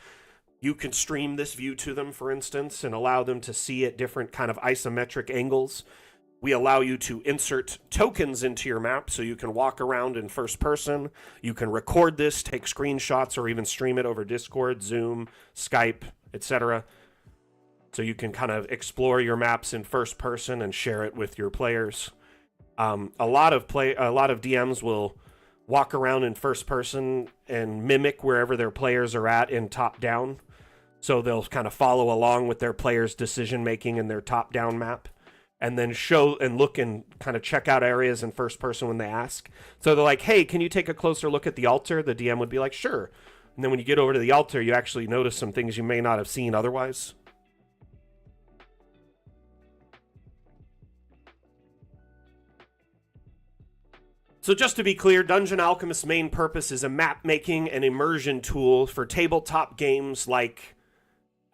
You can stream this view to them, for instance, and allow them to see at different kind of isometric angles. We allow you to insert tokens into your map so you can walk around in first person. You can record this, take screenshots, or even stream it over Discord, Zoom, Skype, etc. So you can kind of explore your maps in first person and share it with your players. A lot of DMs will walk around in first person and mimic wherever their players are at in top down. So they'll kind of follow along with their players' decision making in their top down map, and then show and look and kind of check out areas in first person when they ask. So they're like, hey, can you take a closer look at the altar? The DM would be like, sure. And then when you get over to the altar, you actually notice some things you may not have seen otherwise. So just to be clear, Dungeon Alchemist's main purpose is a map-making and immersion tool for tabletop games like,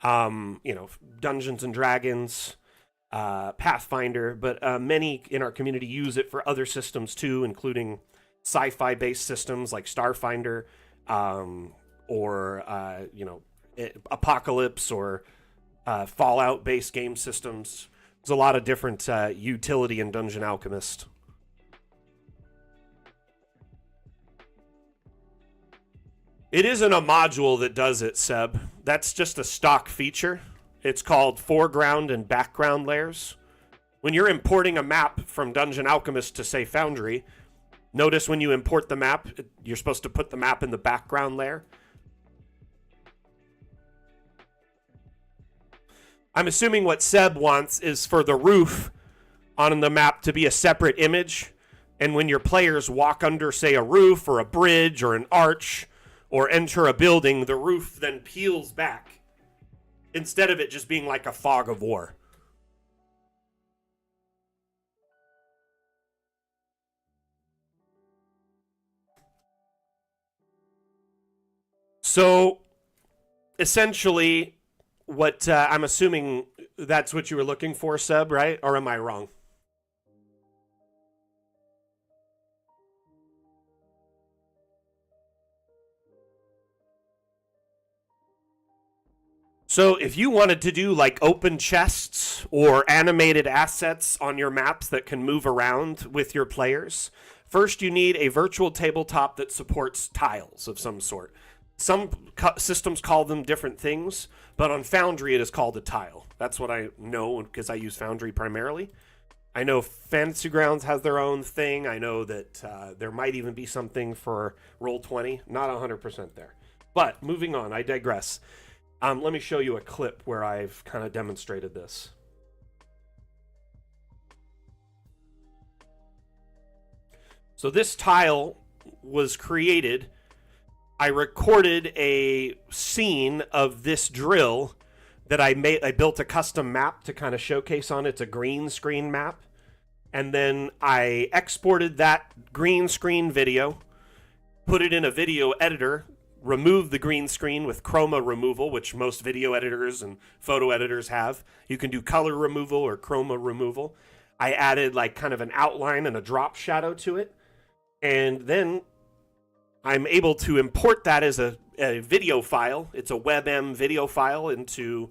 Dungeons and Dragons, Pathfinder, but many in our community use it for other systems too, including sci-fi-based systems like Starfinder, Apocalypse or Fallout-based game systems. There's a lot of different utility in Dungeon Alchemist. It isn't a module that does it, Seb. That's just a stock feature. It's called foreground and background layers. When you're importing a map from Dungeon Alchemist to, say, Foundry, notice when you import the map, you're supposed to put the map in the background layer. I'm assuming what Seb wants is for the roof on the map to be a separate image, and when your players walk under, say, a roof or a bridge or an arch or enter a building, the roof then peels back, instead of it just being like a fog of war. So, essentially, what I'm assuming that's what you were looking for, Seb, right? Or am I wrong? So if you wanted to do like open chests or animated assets on your maps that can move around with your players, first you need a virtual tabletop that supports tiles of some sort. Some systems call them different things, but on Foundry it is called a tile. That's what I know because I use Foundry primarily. I know Fantasy Grounds has their own thing. I know that there might even be something for Roll20. Not 100% there. But moving on, I digress. Let me show you a clip where I've kind of demonstrated this. So this tile was created. I recorded a scene of this drill that I made. I built a custom map to kind of showcase on. It's a green screen map. And then I exported that green screen video, put it in a video editor, remove the green screen with chroma removal, which most video editors and photo editors have. You can do color removal or chroma removal. I added like kind of an outline and a drop shadow to it. And then I'm able to import that as a video file. It's a WebM video file into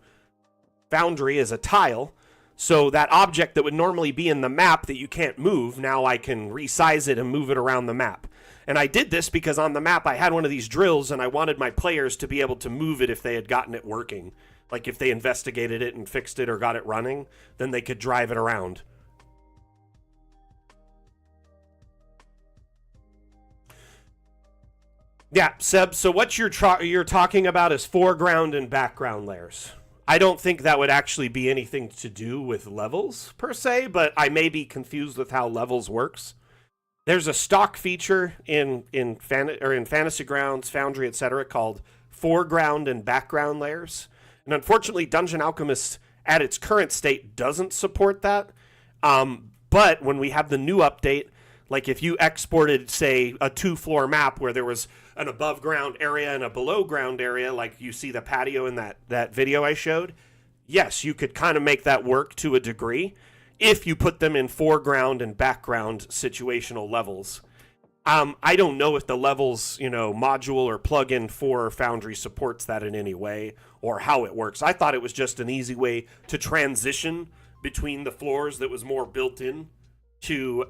Foundry as a tile. So that object that would normally be in the map that you can't move, now I can resize it and move it around the map. And I did this because on the map I had one of these drills and I wanted my players to be able to move it if they had gotten it working. Like if they investigated it and fixed it or got it running, then they could drive it around. Yeah, Seb, so what you're talking about is foreground and background layers. I don't think that would actually be anything to do with levels per se, but I may be confused with how levels works. There's a stock feature in Fantasy Grounds, Foundry, etc. called foreground and background layers. And unfortunately, Dungeon Alchemist at its current state doesn't support that. But when we have the new update, like if you exported, say, a 2-floor map where there was an above ground area and a below ground area, like you see the patio in that video I showed, yes, you could kind of make that work to a degree if you put them in foreground and background situational levels. I don't know if the levels, module or plugin for Foundry supports that in any way or how it works. I thought it was just an easy way to transition between the floors that was more built in to,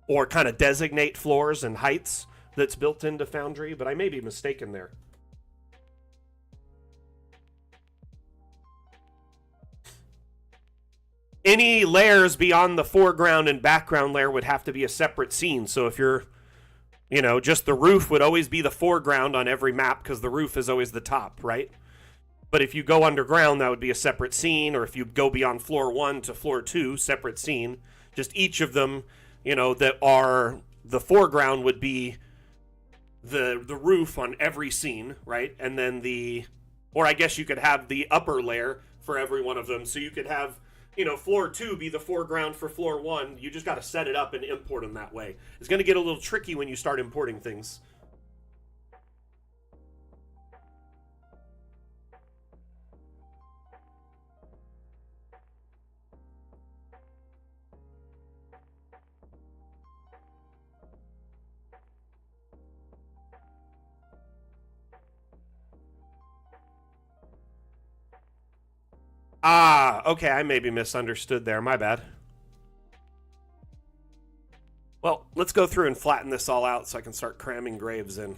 or kind of designate floors and heights that's built into Foundry, but I may be mistaken there. Any layers beyond the foreground and background layer would have to be a separate scene. So if you're, just the roof would always be the foreground on every map because the roof is always the top, right? But if you go underground, that would be a separate scene. Or if you go beyond floor 1 to floor 2, separate scene. Just each of them, that are the foreground would be the roof on every scene, right? And then or I guess you could have the upper layer for every one of them. So you could have, floor 2 be the foreground for floor 1. You just got to set it up and import them that way. It's going to get a little tricky when you start importing things. Ah, okay, I maybe misunderstood there. My bad. Well, let's go through and flatten this all out so I can start cramming graves in.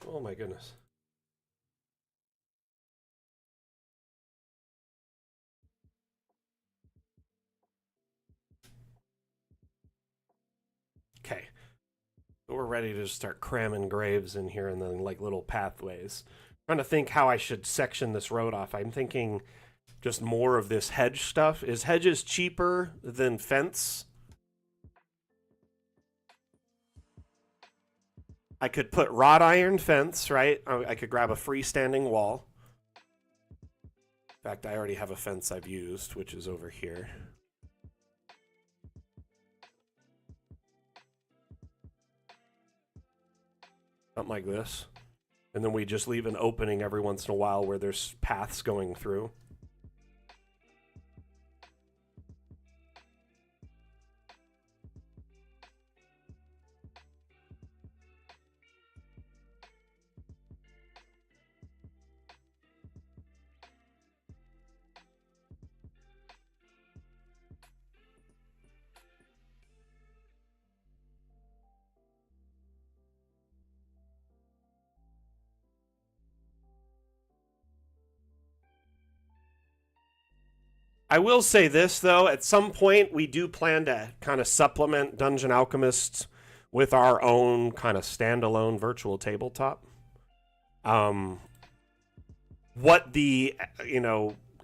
Oh my goodness. Okay. So we're ready to just start cramming graves in here and then like little pathways. I'm trying to think how I should section this road off. I'm thinking just more of this hedge stuff. Is hedges cheaper than fence? I could put wrought iron fence, right? I could grab a freestanding wall. In fact, I already have a fence I've used, which is over here. Something like this. And then we just leave an opening every once in a while where there's paths going through. I will say this, though. At some point, we do plan to kind of supplement Dungeon Alchemists with our own kind of standalone virtual tabletop. What the,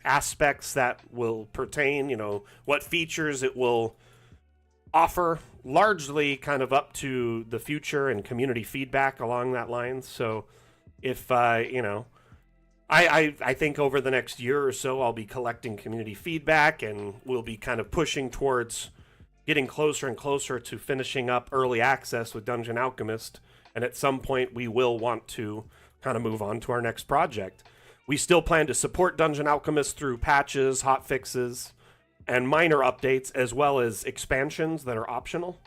aspects that will pertain, what features it will offer, largely kind of up to the future and community feedback along that line. So if, I think over the next year or so, I'll be collecting community feedback and we'll be kind of pushing towards getting closer and closer to finishing up early access with Dungeon Alchemist. And at some point, we will want to kind of move on to our next project. We still plan to support Dungeon Alchemist through patches, hotfixes, and minor updates, as well as expansions that are optional.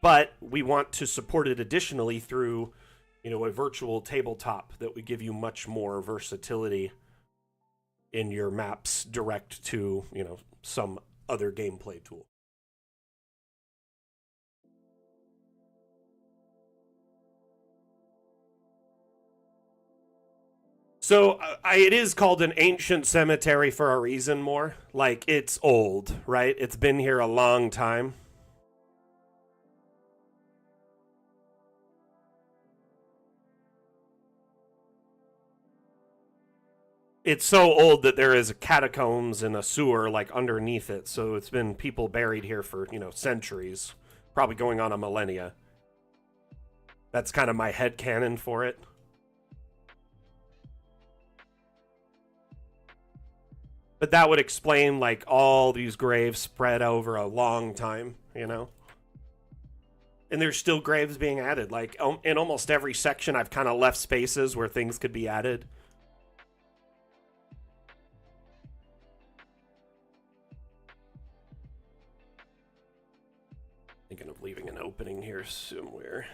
But we want to support it additionally through a virtual tabletop that would give you much more versatility in your maps direct to, some other gameplay tool. So it is called an ancient cemetery for a reason more. Like, it's old, right? It's been here a long time. It's so old that there is catacombs and a sewer like underneath it. So it's been people buried here for, centuries, probably going on a millennia. That's kind of my headcanon for it. But that would explain like all these graves spread over a long time. And there's still graves being added. Like in almost every section, I've kind of left spaces where things could be added. Thinking of leaving an opening here somewhere.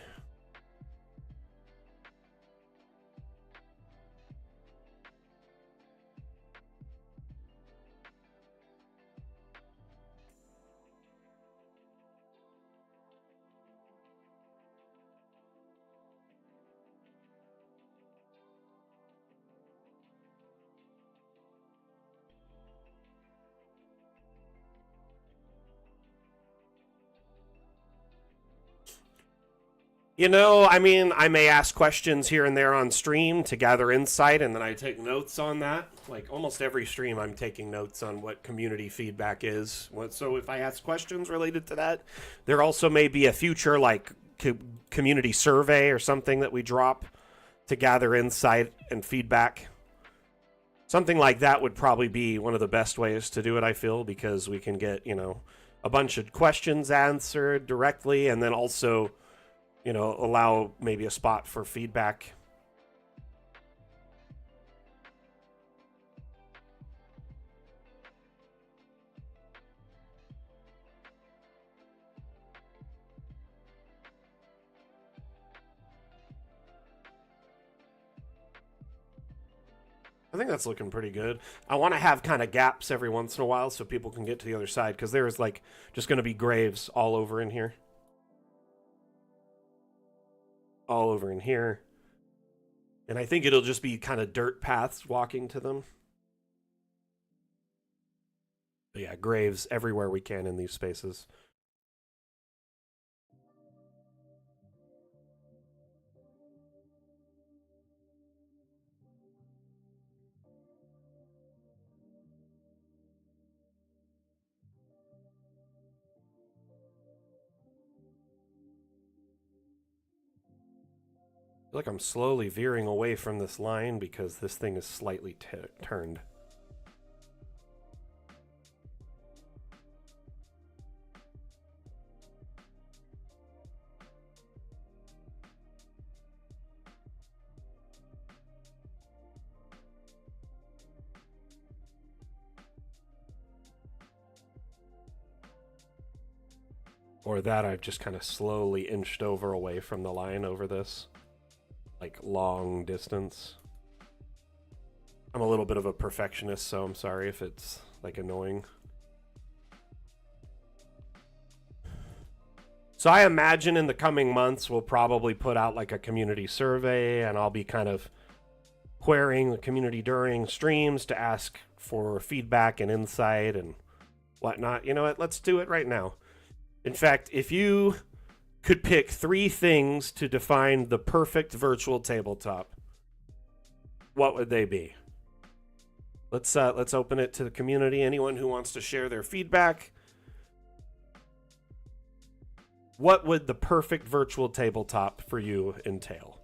I mean, I may ask questions here and there on stream to gather insight, and then I take notes on that. Like almost every stream, I'm taking notes on what community feedback is. So if I ask questions related to that, there also may be a future like community survey or something that we drop to gather insight and feedback. Something like that would probably be one of the best ways to do it, I feel, because we can get, a bunch of questions answered directly, and then also allow maybe a spot for feedback. I think that's looking pretty good. I want to have kind of gaps every once in a while so people can get to the other side, because there's like just going to be graves all over in here. All over in here. And I think it'll just be kind of dirt paths walking to them. But yeah, graves everywhere we can in these spaces. I feel like I'm slowly veering away from this line because this thing is slightly turned. Or that I've just kind of slowly inched over away from the line over this, like, long distance. I'm a little bit of a perfectionist, so I'm sorry if it's, like, annoying. So I imagine in the coming months we'll probably put out, like, a community survey, and I'll be kind of querying the community during streams to ask for feedback and insight and whatnot. You know what? Let's do it right now. In fact, if you could pick 3 things to define the perfect virtual tabletop, what would they be? Let's open it to the community. Anyone who wants to share their feedback. What would the perfect virtual tabletop for you entail?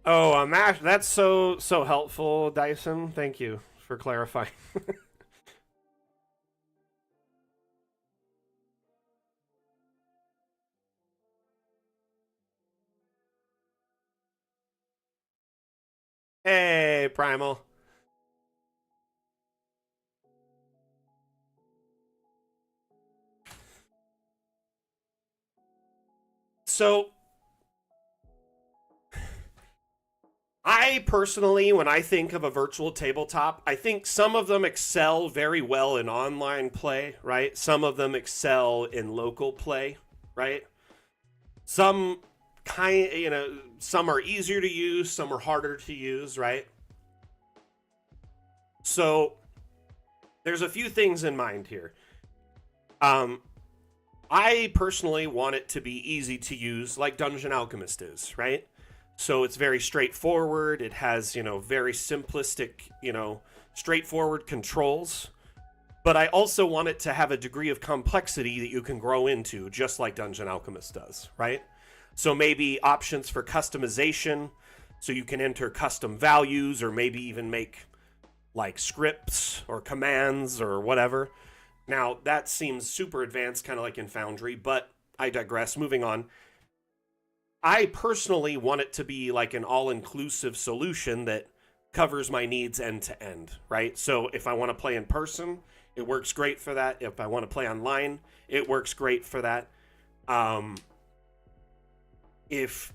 Oh, that's so helpful, Dyson. Thank you for clarifying. Primal. So, I personally, when I think of a virtual tabletop, I think some of them excel very well in online play, right? Some of them excel in local play, right? Some some are easier to use, some are harder to use, right? So there's a few things in mind here. I personally want it to be easy to use like Dungeon Alchemist is, right? So it's very straightforward. It has, very simplistic, straightforward controls. But I also want it to have a degree of complexity that you can grow into, just like Dungeon Alchemist does, right? So maybe options for customization, so you can enter custom values or maybe even make like scripts or commands or whatever. Now, that seems super advanced, kind of like in Foundry, but I digress. Moving on. I personally want it to be like an all-inclusive solution that covers my needs end to end, right? So if I want to play in person, it works great for that. If I want to play online, it works great for that. If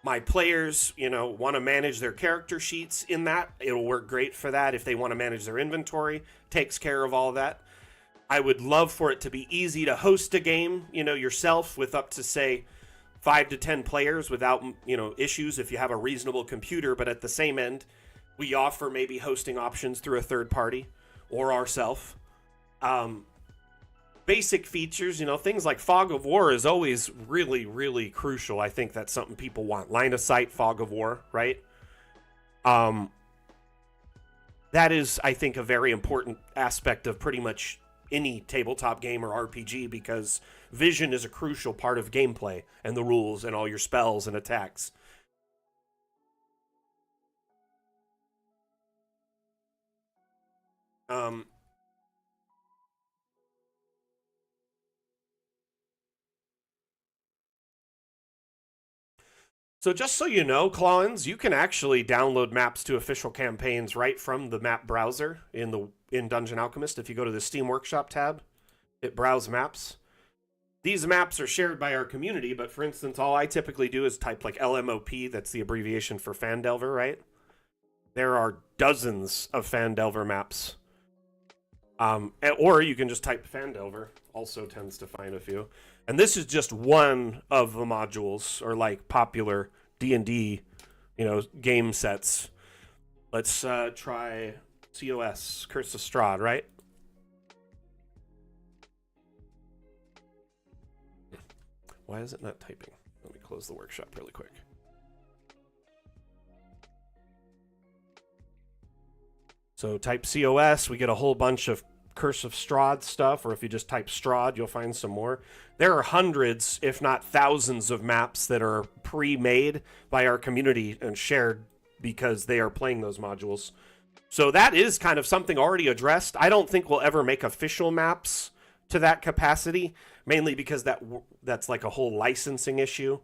my players, want to manage their character sheets in that, it'll work great for that. If they want to manage their inventory, takes care of all of that. I would love for it to be easy to host a game, yourself with up to, say, 5 to 10 players without, issues if you have a reasonable computer. But at the same end, we offer maybe hosting options through a third party or ourselves. Basic features, things like Fog of War is always really, really crucial. I think that's something people want. Line of sight, Fog of War, right? That is, I think, a very important aspect of pretty much any tabletop game or RPG, because vision is a crucial part of gameplay and the rules and all your spells and attacks. So just so you know, Clawins, you can actually download maps to official campaigns right from the map browser in Dungeon Alchemist. If you go to the Steam Workshop tab, hit Browse Maps. These maps are shared by our community, but for instance, all I typically do is type like LMOP, that's the abbreviation for Fandelver, right? There are dozens of Fandelver maps. Or you can just type Fandelver, also tends to find a few. And this is just one of the modules, or like popular D&D, game sets. Let's try COS, Curse of Strahd, right? Why is it not typing? Let me close the workshop really quick. So type COS, we get a whole bunch of Curse of Strahd stuff, or if you just type Strahd, you'll find some more. There are hundreds, if not thousands, of maps that are pre-made by our community and shared because they are playing those modules. So that is kind of something already addressed. I don't think we'll ever make official maps to that capacity, mainly because that's like a whole licensing issue.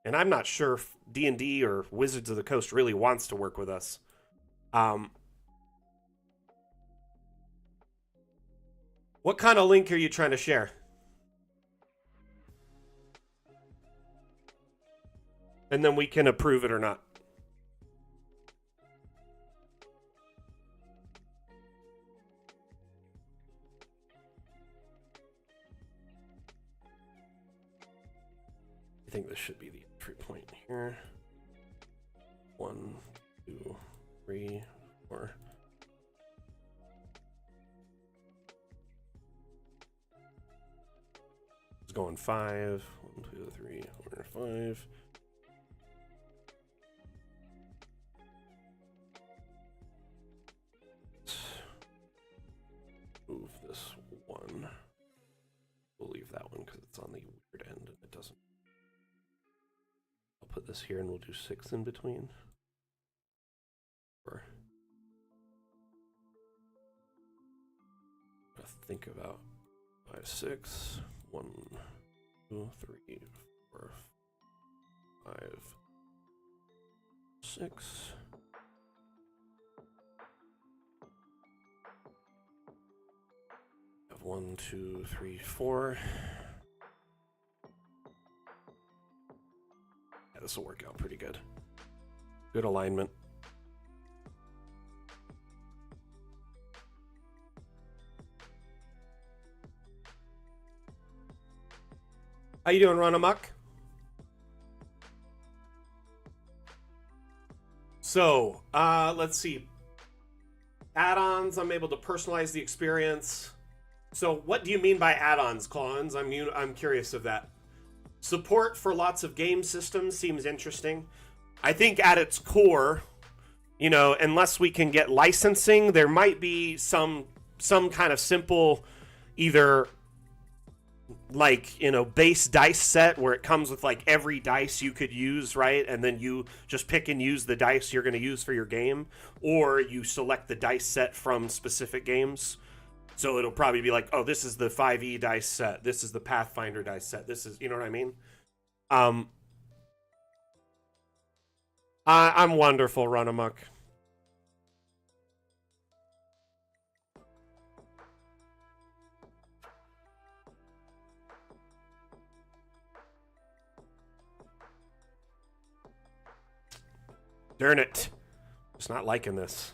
And I'm not sure if D&D or Wizards of the Coast really wants to work with us. What kind of link are you trying to share? And then we can approve it or not. I think this should be the entry point here. 1, 2, 3, 4. It's going 5. 1, 2, 3, 4, 5. Move this one. We'll leave that one because it's on the weird end and it doesn't. I'll put this here and we'll do 6 in between. Or think about 5, 6. 1, 2, 3, 4, 5, 6. 1, 2, 3, 4. Yeah, this will work out pretty good. Good alignment. How you doing, Run Amok? So, let's see. Add-ons, I'm able to personalize the experience. So what do you mean by add-ons, Clowns? I'm curious of that. Support for lots of game systems seems interesting. I think at its core, you know, unless we can get licensing, there might be some kind of simple, either like, you know, base dice set where it comes with like every dice you could use, right? And then you just pick and use the dice you're going to use for your game, or you select the dice set from specific games. So it'll probably be like, oh, this is the 5e dice set, this is the Pathfinder dice set, this is, you know what I mean? I'm wonderful, Run Amok. Darn it. Just not liking this.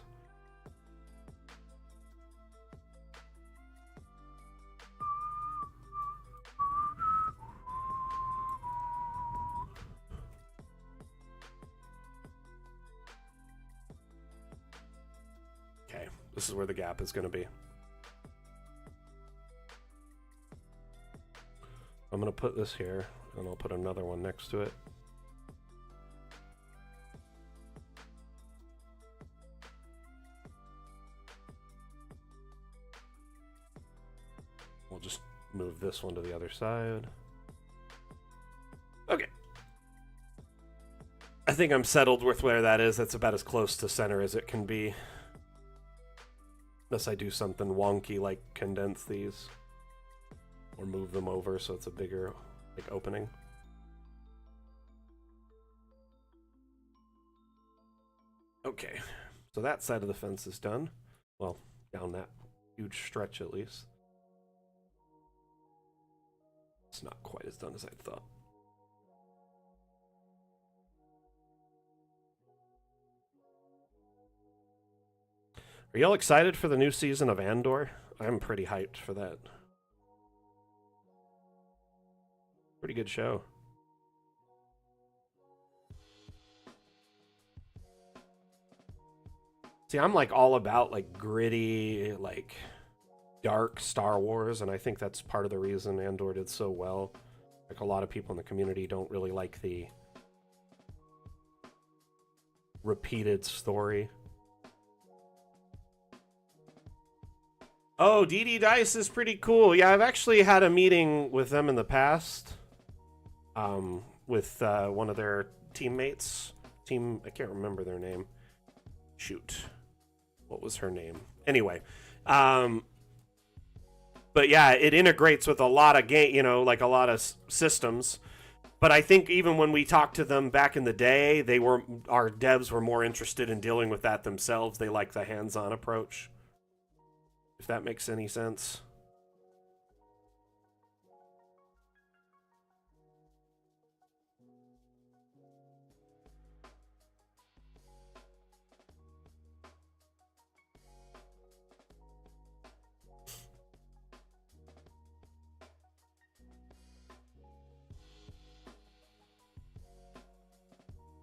Okay, this is where the gap is going to be. I'm going to put this here, and I'll put another one next to it. We'll just move this one to the other side. Okay. I think I'm settled with where that is. That's about as close to center as it can be. Unless I do something wonky like condense these. Or move them over so it's a bigger like opening. Okay. So that side of the fence is done. Well, down that huge stretch at least. It's not quite as done as I thought. Are y'all excited for the new season of Andor? I'm pretty hyped for that. Pretty good show. See, I'm like all about like gritty, like dark Star Wars, and I think that's part of the reason Andor did so well. Like a lot of people in the community don't really like the repeated story. Oh, DD Dice is pretty cool. Yeah, I've actually had a meeting with them in the past. With one of their teammates. I can't remember their name. Shoot. What was her name? Anyway. But yeah, it integrates with a lot of like a lot of systems. But I think even when we talked to them back in the day, our devs were more interested in dealing with that themselves. They like the hands-on approach. If that makes any sense.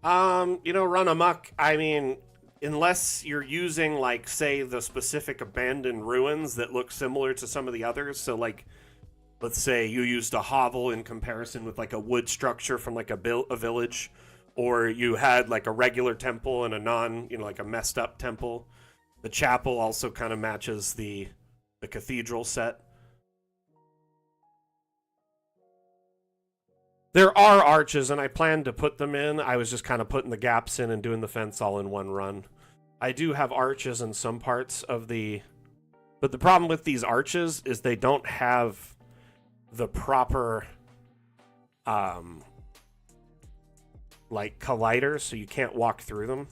Run amok. I mean, unless you're using, like, say, the specific abandoned ruins that look similar to some of the others. So, like, let's say you used a hovel in comparison with, like, a wood structure from, like, a village. Or you had, like, a regular temple and a like a messed up temple. The chapel also kind of matches the cathedral set. There are arches, and I plan to put them in. I was just kind of putting the gaps in and doing the fence all in one run. I do have arches in some parts of the... But the problem with these arches is they don't have the proper, like, colliders, so you can't walk through them.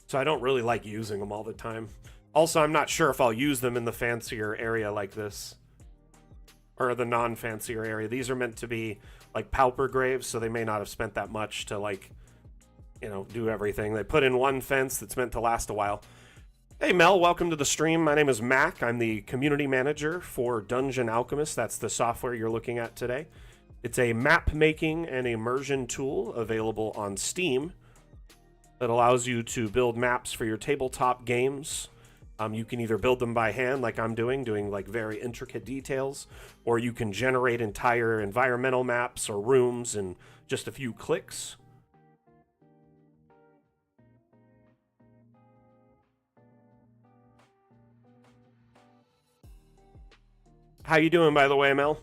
So I don't really like using them all the time. Also, I'm not sure if I'll use them in the fancier area like this. or the non-fancier area. These are meant to be like pauper graves, so they may not have spent that much to like, you know, do everything. They put in one fence that's meant to last a while. Hey Mel, welcome to the stream. My name is Mac. I'm the community manager for Dungeon Alchemist. That's the software you're looking at today. It's a map making and immersion tool available on Steam that allows you to build maps for your tabletop games. You can either build them by hand like I'm doing like very intricate details, or you can generate entire environmental maps or rooms in just a few clicks. How you doing, by the way, Mel?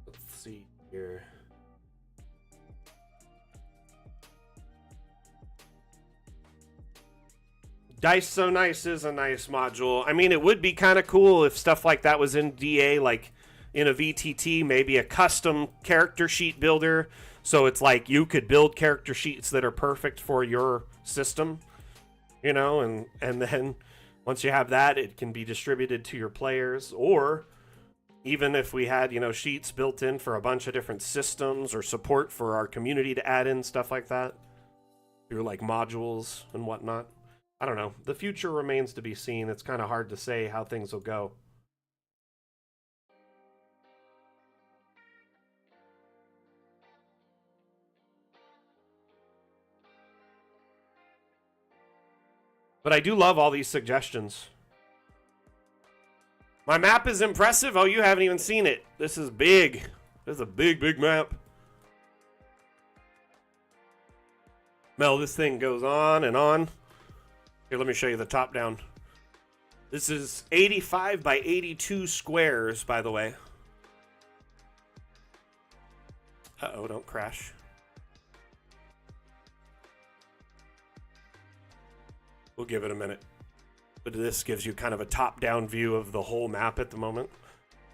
Let's see here. Dice So Nice is a nice module. I mean, it would be kind of cool if stuff like that was in DA, like in a VTT, maybe a custom character sheet builder. So it's like you could build character sheets that are perfect for your system, you know, and then once you have that, it can be distributed to your players. Or even if we had, you know, sheets built in for a bunch of different systems or support for our community to add in stuff like that through like modules and whatnot. I don't know. The future remains to be seen. It's kind of hard to say how things will go. But I do love all these suggestions. My map is impressive. Oh, you haven't even seen it. This is big. This is a big, big map. Mel, this thing goes on and on. Here, let me show you the top down. This is 85 by 82 squares, by the way. Uh-oh, don't crash. We'll give it a minute. But this gives you kind of a top-down view of the whole map at the moment.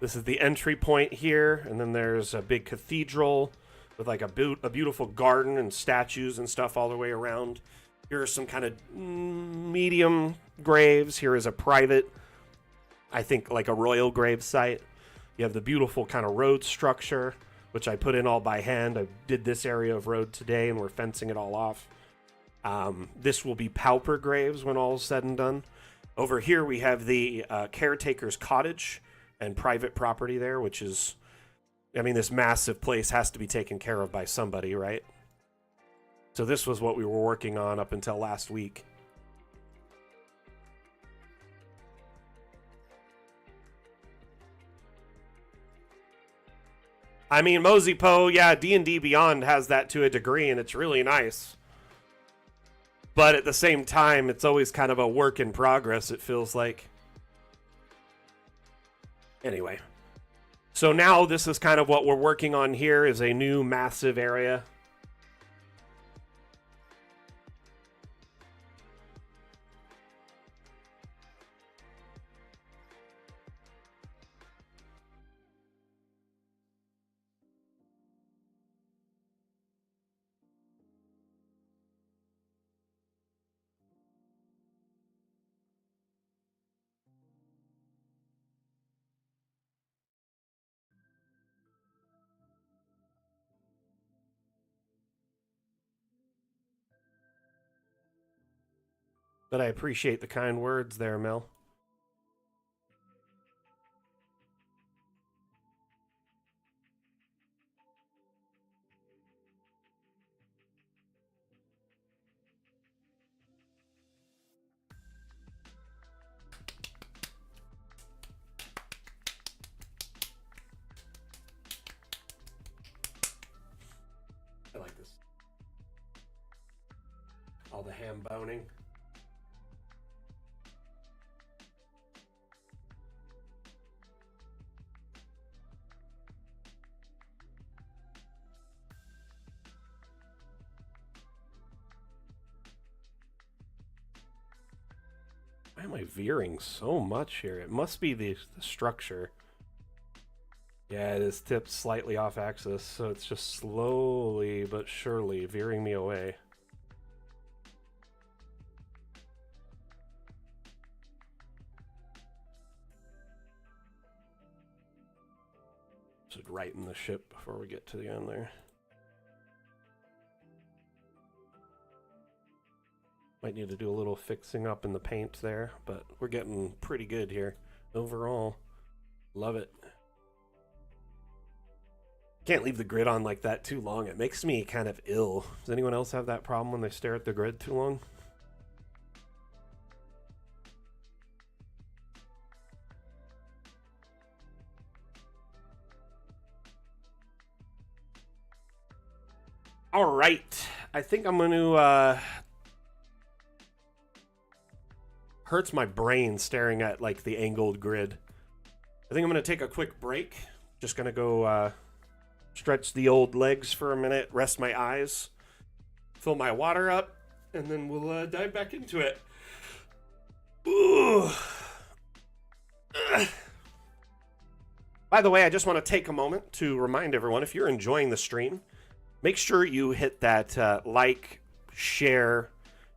This is the entry point here, and then there's a big cathedral with like a beautiful garden and statues and stuff all the way around. Here are some kind of medium graves. Here is a private, I think like a royal grave site. You have the beautiful kind of road structure, which I put in all by hand. I did this area of road today, and we're fencing it all off. This will be pauper graves when all is said and done. Over here we have the caretaker's cottage and private property there, which is, I mean, this massive place has to be taken care of by somebody, right? So this was what we were working on up until last week. I mean, Mosey Poe, yeah, D&D Beyond has that to a degree, and it's really nice. But at the same time, it's always kind of a work in progress, it feels like. Anyway. So now this is kind of what we're working on here, is a new massive area. But I appreciate the kind words there, Mel. I like this. All the ham boning. Why am I veering so much here? It must be the structure. Yeah, it is tipped slightly off axis, so it's just slowly but surely veering me away. Should righten the ship before we get to the end there. Might need to do a little fixing up in the paint there, but we're getting pretty good here. Overall, love it. Can't leave the grid on like that too long. It makes me kind of ill. Does anyone else have that problem when they stare at the grid too long? All right. I think I'm going to... hurts my brain staring at like the angled grid. I think I'm going to take a quick break. Just going to go stretch the old legs for a minute, rest my eyes, fill my water up, and then we'll dive back into it. Ooh. By the way, I just want to take a moment to remind everyone, if you're enjoying the stream, make sure you hit that like, share,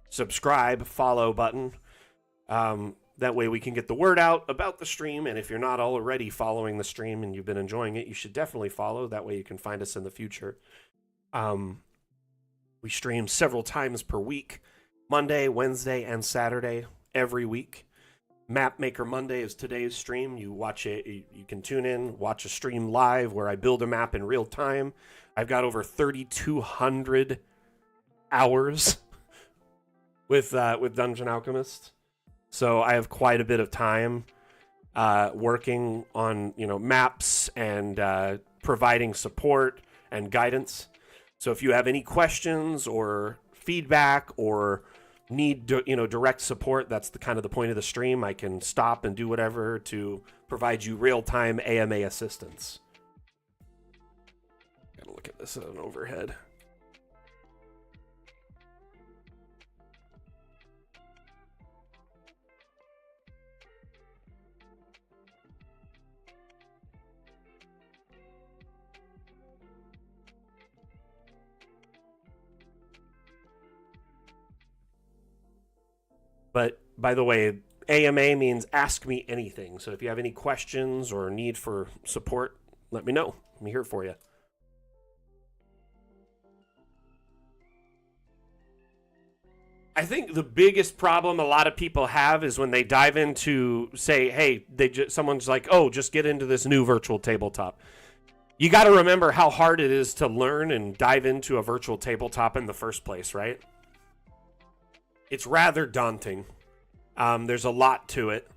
subscribe, follow button. That way we can get the word out about the stream, and if you're not already following the stream and you've been enjoying it, you should definitely follow. That way you can find us in the future. We stream several times per week, Monday, Wednesday, and Saturday every week. Mapmaker Monday is today's stream. You watch it, you can tune in, watch a stream live where I build a map in real time. I've got over 3,200 hours with Dungeon Alchemist. So I have quite a bit of time working on, maps and providing support and guidance. So if you have any questions or feedback or need direct support, that's the kind of the point of the stream. I can stop and do whatever to provide you real-time AMA assistance. Gotta look at this at an overhead. But by the way, AMA means ask me anything. So if you have any questions or need for support, let me know. I'm here for you. I think the biggest problem a lot of people have is when they dive into, say, hey, someone's like, oh, just get into this new virtual tabletop. You got to remember how hard it is to learn and dive into a virtual tabletop in the first place, right? It's rather daunting. There's a lot to it,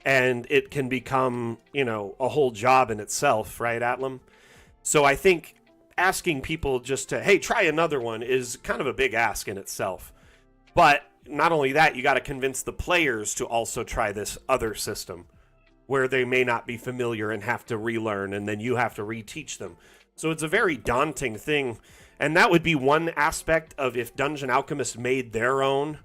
and it can become, a whole job in itself, right, Atlam? So I think asking people just to, hey, try another one is kind of a big ask in itself. But not only that, you got to convince the players to also try this other system where they may not be familiar and have to relearn, and then you have to reteach them. So it's a very daunting thing, and that would be one aspect of if Dungeon Alchemist made their own.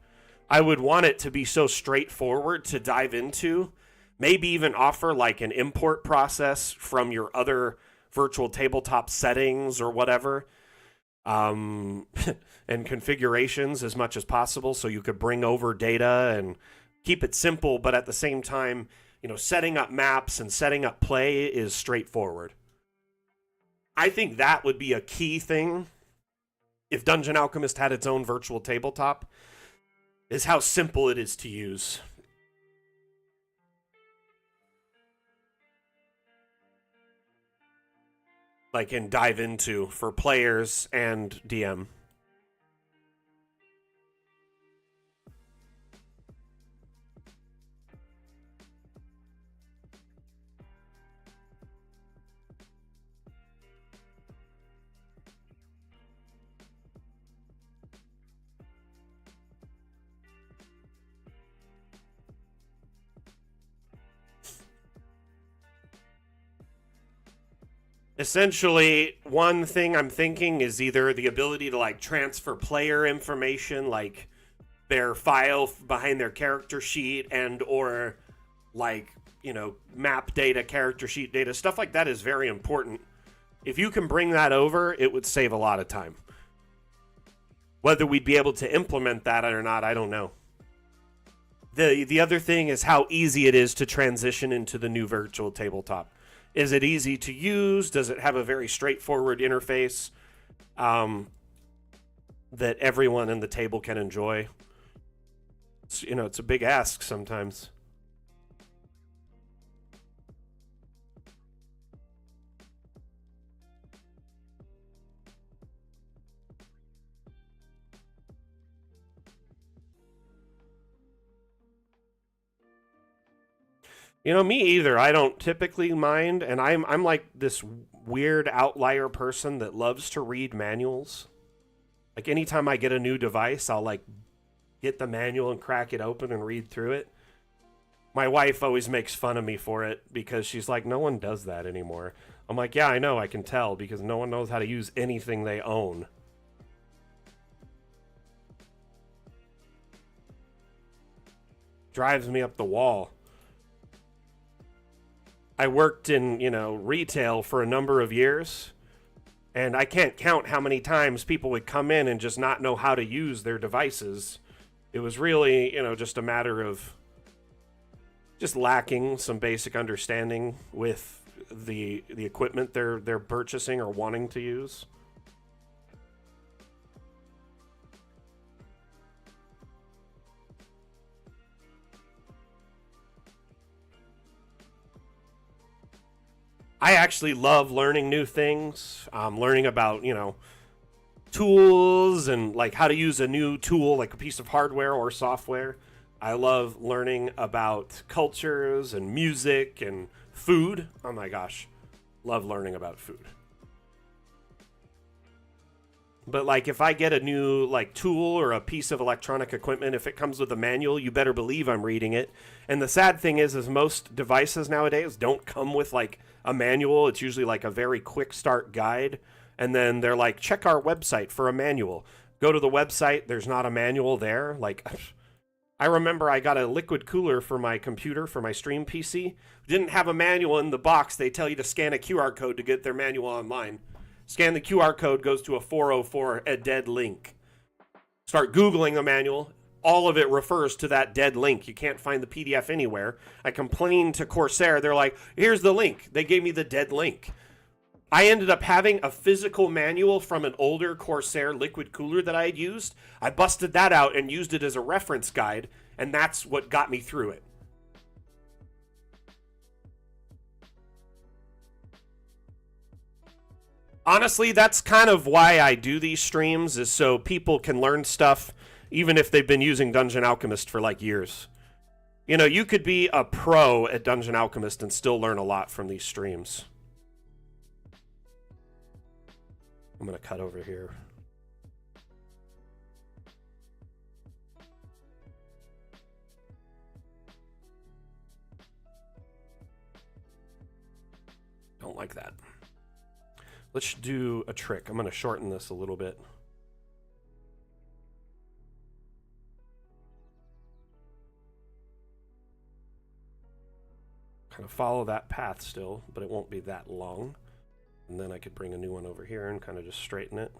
I would want it to be so straightforward to dive into, maybe even offer like an import process from your other virtual tabletop settings or whatever, and configurations as much as possible so you could bring over data and keep it simple, but at the same time, setting up maps and setting up play is straightforward. I think that would be a key thing if Dungeon Alchemist had its own virtual tabletop, is how simple it is to use. Like, and dive into for players and DM. Essentially, one thing I'm thinking is either the ability to like transfer player information, like their file behind their character sheet, and or like map data, character sheet data, stuff like that is very important. If you can bring that over, it would save a lot of time. Whether we'd be able to implement that or not, I don't know. The other thing is how easy it is to transition into the new virtual tabletop. Is it easy to use? Does it have a very straightforward interface that everyone in the table can enjoy? It's a big ask sometimes. Me either. I don't typically mind, and I'm like this weird outlier person that loves to read manuals. Like anytime I get a new device, I'll like get the manual and crack it open and read through it. My wife always makes fun of me for it because she's like, no one does that anymore. I'm like, yeah, I know, I can tell, because no one knows how to use anything they own. Drives me up the wall. I worked in, retail for a number of years, and I can't count how many times people would come in and just not know how to use their devices. It was really, just a matter of just lacking some basic understanding with the equipment they're purchasing or wanting to use. I actually love learning new things, learning about, tools and like how to use a new tool, like a piece of hardware or software. I love learning about cultures and music and food. Oh my gosh, love learning about food. But like if I get a new like tool or a piece of electronic equipment, if it comes with a manual, you better believe I'm reading it. And the sad thing is most devices nowadays don't come with like a manual. It's usually like a very quick start guide. And then they're like, check our website for a manual. Go to the website, there's not a manual there. Like, I remember I got a liquid cooler for my computer, for my stream PC. Didn't have a manual in the box. They tell you to scan a QR code to get their manual online. Scan the QR code, goes to a 404, a dead link. Start Googling the manual. All of it refers to that dead link. You can't find the PDF anywhere. I complained to Corsair. They're like, here's the link. They gave me the dead link. I ended up having a physical manual from an older Corsair liquid cooler that I had used. I busted that out and used it as a reference guide, and that's what got me through it. Honestly, that's kind of why I do these streams, is so people can learn stuff even if they've been using Dungeon Alchemist for like years. You could be a pro at Dungeon Alchemist and still learn a lot from these streams. I'm going to cut over here. Don't like that. Let's do a trick. I'm going to shorten this a little bit. Kind of follow that path still, but it won't be that long. And then I could bring a new one over here and kind of just straighten it.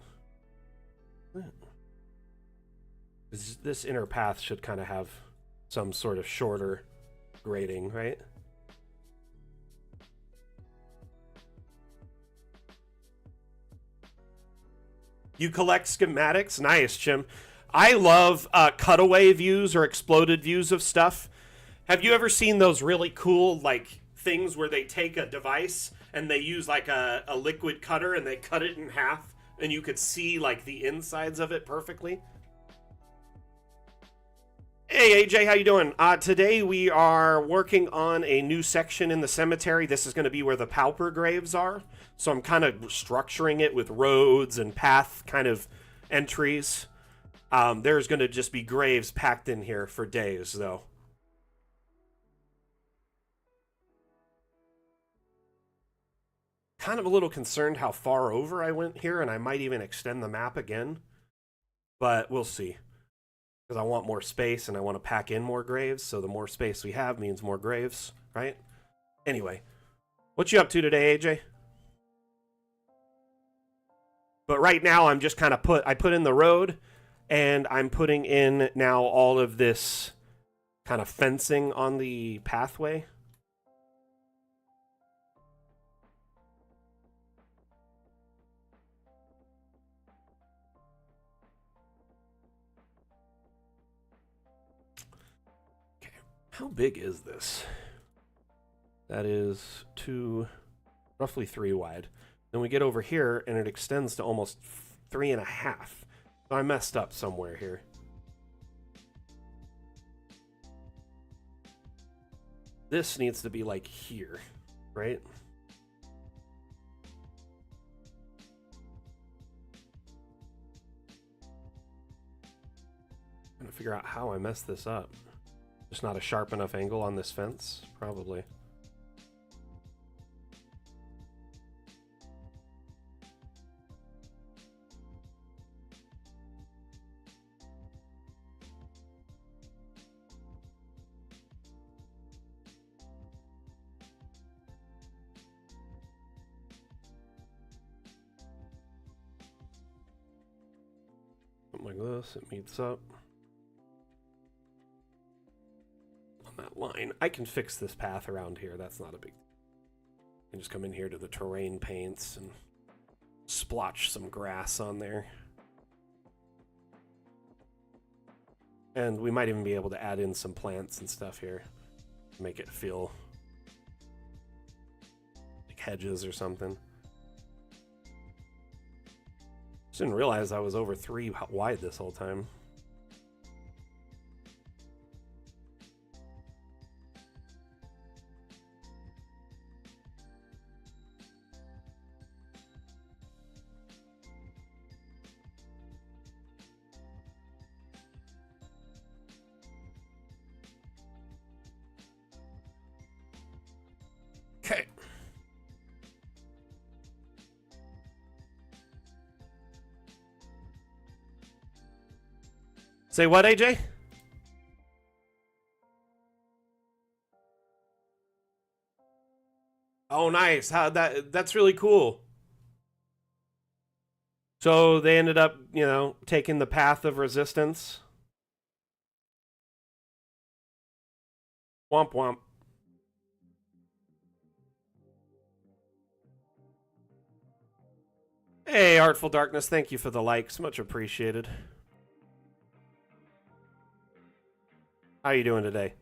This inner path should kind of have some sort of shorter grading, right? You collect schematics? Nice, Jim. I love cutaway views or exploded views of stuff. Have you ever seen those really cool, like, things where they take a device and they use, like, a liquid cutter and they cut it in half and you could see, like, the insides of it perfectly? Hey, AJ, how you doing? Today we are working on a new section in the cemetery. This is going to be where the pauper graves are. So I'm kind of structuring it with roads and path kind of entries. There's going to just be graves packed in here for days, though. Kind of a little concerned how far over I went here, and I might even extend the map again. But we'll see. Because I want more space, and I want to pack in more graves, so the more space we have means more graves, right? Anyway, what you up to today, AJ? But right now, I'm just kind of I put in the road, and I'm putting in now all of this kind of fencing on the pathway. Okay, how big is this? That is roughly 3 wide. Then we get over here, and it extends to almost 3.5. So I messed up somewhere here. This needs to be like here, right? I'm trying to figure out how I messed this up. Just not a sharp enough angle on this fence, probably. Like this, it meets up on that line. I can fix this path around here. That's not a big. I can just come in here to the terrain paints and splotch some grass on there. And we might even be able to add in some plants and stuff here to make it feel like hedges or something. Just didn't realize I was over 3 wide this whole time. Okay. Say what, AJ? Oh, nice. That's really cool. So they ended up, taking the path of resistance. Womp womp. Hey, Artful Darkness, thank you for the likes. Much appreciated. How you doing today?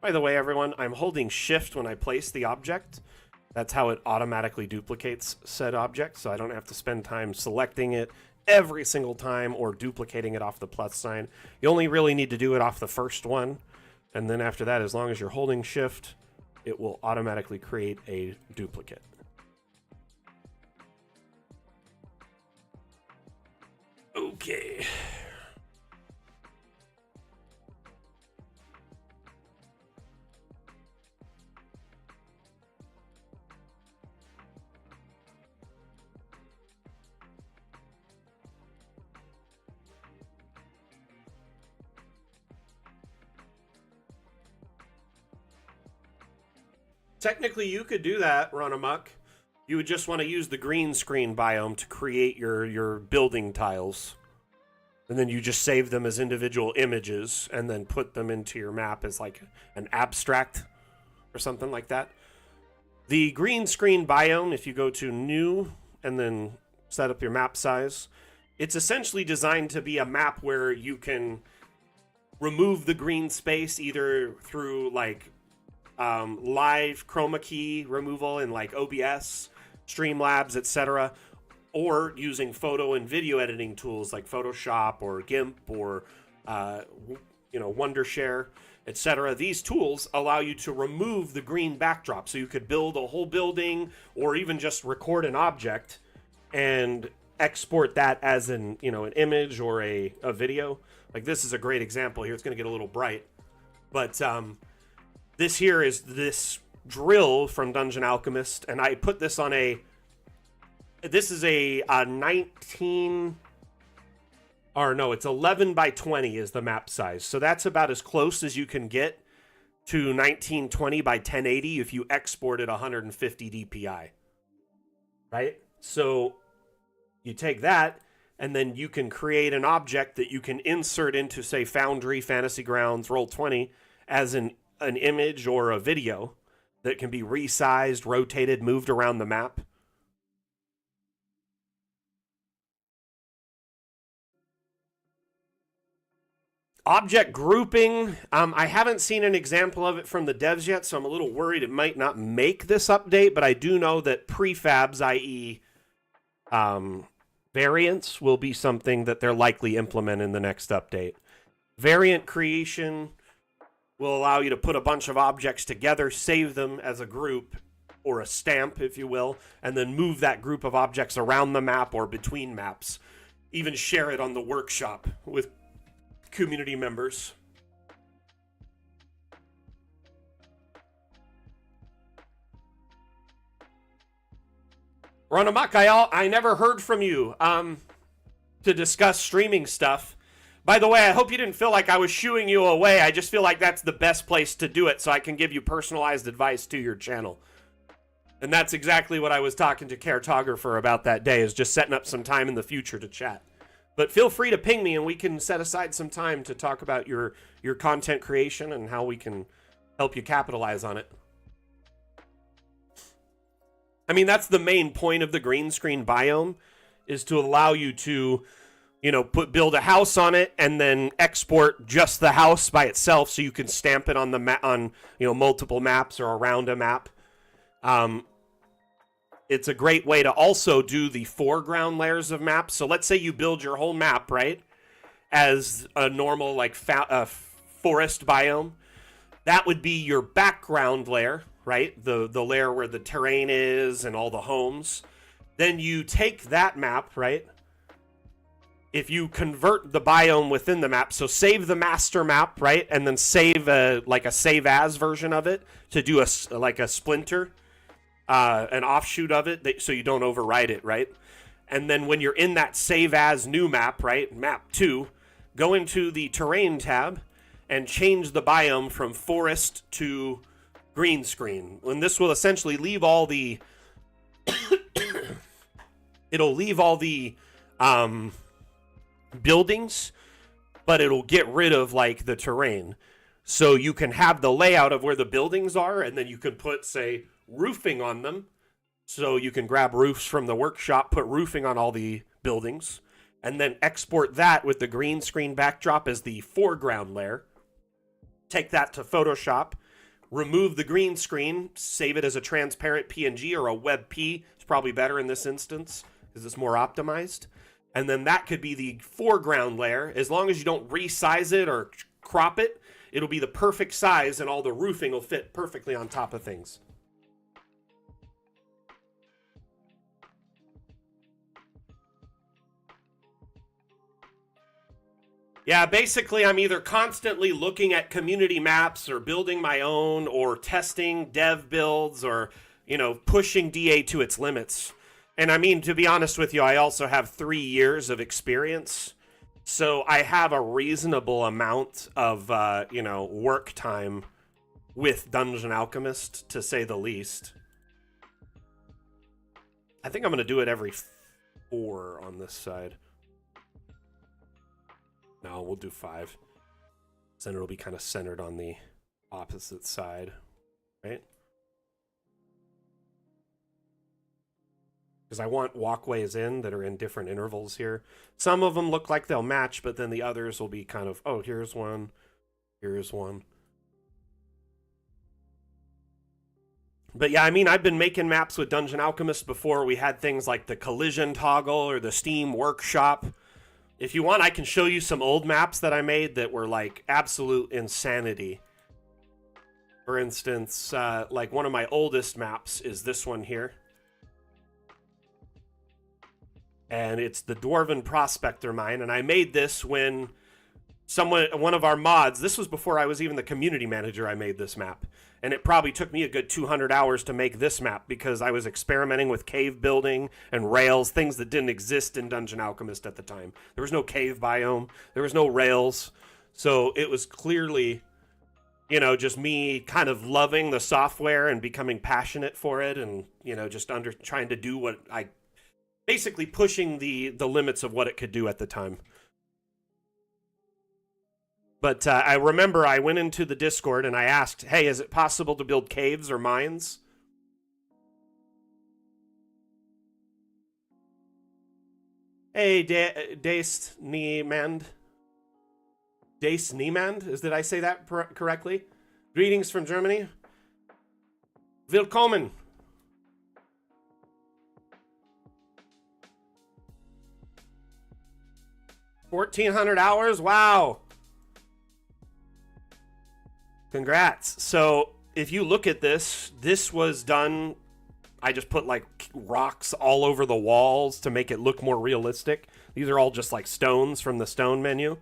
By the way, everyone, I'm holding shift when I place the object. That's how it automatically duplicates said object, so I don't have to spend time selecting it every single time or duplicating it off the plus sign. You only really need to do it off the first one, and then after that, as long as you're holding shift, it will automatically create a duplicate. Okay. Technically, you could do that, run amok. You would just want to use the green screen biome to create your building tiles. And then you just save them as individual images and then put them into your map as like an abstract or something like that. The green screen biome, if you go to new and then set up your map size, it's essentially designed to be a map where you can remove the green space either through like live chroma key removal in like OBS, Streamlabs, etc., or using photo and video editing tools like Photoshop or GIMP or Wondershare, etc. These tools allow you to remove the green backdrop, so you could build a whole building or even just record an object and export that as an image or a video. Like this is a great example here. It's going to get a little bright, but this here is this drill from Dungeon Alchemist, and I put this on this is a Or no, it's 11 by 20 is the map size. So that's about as close as you can get to 1920 by 1080 if you export at 150 DPI. Right? So you take that, and then you can create an object that you can insert into, say, Foundry, Fantasy Grounds, Roll20 as an image or a video that can be resized, rotated, moved around the map. Object grouping, I haven't seen an example of it from the devs yet, so I'm a little worried it might not make this update, but I do know that prefabs, i.e. Variants, will be something that they're likely implement in the next update. Variant creation will allow you to put a bunch of objects together, save them as a group, or a stamp, if you will, and then move that group of objects around the map or between maps. Even share it on the workshop with community members. Run amok, I never heard from you to discuss streaming stuff. By the way, I hope you didn't feel like I was shooing you away. I just feel like that's the best place to do it so I can give you personalized advice to your channel. And that's exactly what I was talking to Cartographer about that day, is just setting up some time in the future to chat. But feel free to ping me and we can set aside some time to talk about your content creation and how we can help you capitalize on it. I mean, that's the main point of the green screen biome, is to allow you to, build a house on it and then export just the house by itself so you can stamp it on the multiple maps or around a map. It's a great way to also do the foreground layers of maps. So let's say you build your whole map, right, as a normal forest biome. That would be your background layer, right? The layer where the terrain is and all the homes. Then you take that map, right? If you convert the biome within the map, so save the master map, right? And then save a save as version of it to do a splinter. An offshoot of it, so you don't overwrite it, right? And then when you're in that save as new map, right, map 2, go into the terrain tab and change the biome from forest to green screen. And this will essentially leave all the it'll leave all the buildings, but it'll get rid of the terrain. So you can have the layout of where the buildings are, and then you can put, say, roofing on them. So you can grab roofs from the workshop, put roofing on all the buildings, and then export that with the green screen backdrop as the foreground layer. Take that to Photoshop, remove the green screen, save it as a transparent PNG or a WebP. It's probably better in this instance because it's more optimized. And then that could be the foreground layer. As long as you don't resize it or crop it, it'll be the perfect size and all the roofing will fit perfectly on top of things. Yeah, basically I'm either constantly looking at community maps or building my own or testing dev builds or, pushing DA to its limits. And I mean, to be honest with you, I also have 3 years of experience. So I have a reasonable amount of, work time with Dungeon Alchemist, to say the least. I think I'm going to do it every 4 on this side. No, we'll do 5. Then it'll be kind of centered on the opposite side, right? Because I want walkways in that are in different intervals here. Some of them look like they'll match, but then the others will be kind of, oh, here's one, here's one. But yeah, I mean, I've been making maps with Dungeon Alchemist before. We had things like the collision toggle or the Steam workshop. If you want, I can show you some old maps that I made that were absolute insanity. For instance, one of my oldest maps is this one here. And it's the Dwarven Prospector Mine. And I made this when one of our mods, this was before I was even the community manager, I made this map. And it probably took me a good 200 hours to make this map because I was experimenting with cave building and rails, things that didn't exist in Dungeon Alchemist at the time. There was no cave biome. There was no rails. So it was clearly, you know, just me kind of loving the software and becoming passionate for it and, you know, just trying to do what I... basically pushing the limits of what it could do at the time. But I remember I went into the Discord and I asked, hey, is it possible to build caves or mines? Hey, Dace Niemand. Dace Niemand? Did I say that correctly? Greetings from Germany. Willkommen. 1,400 hours? Wow. Congrats. So if you look at this, this was done, I just put like rocks all over the walls to make it look more realistic. These are all just like stones from the stone menu.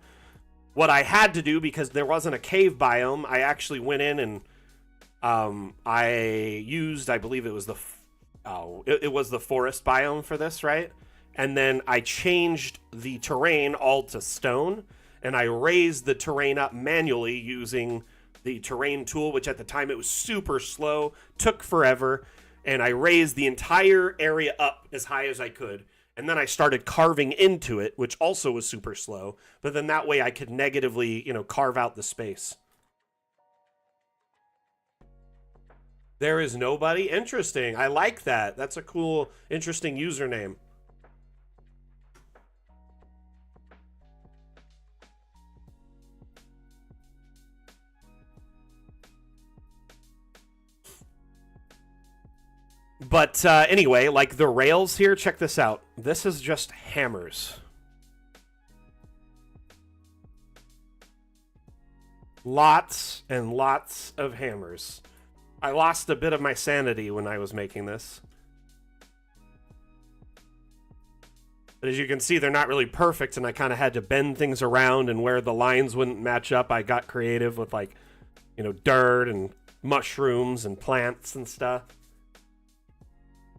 What I had to do, because there wasn't a cave biome, I actually went in and I used, I believe it was it was the forest biome for this, right? And then I changed the terrain all to stone, and I raised the terrain up manually using the terrain tool, which at the time it was super slow, took forever, and I raised the entire area up as high as I could. And then I started carving into it, which also was super slow, but then that way I could negatively, you know, carve out the space. There is nobody? Interesting. I like that. That's a cool, interesting username. But anyway, like the rails here, check this out. This is just hammers. Lots and lots of hammers. I lost a bit of my sanity when I was making this. But as you can see, they're not really perfect, and I kind of had to bend things around, and where the lines wouldn't match up, I got creative with, like, you know, dirt and mushrooms and plants and stuff.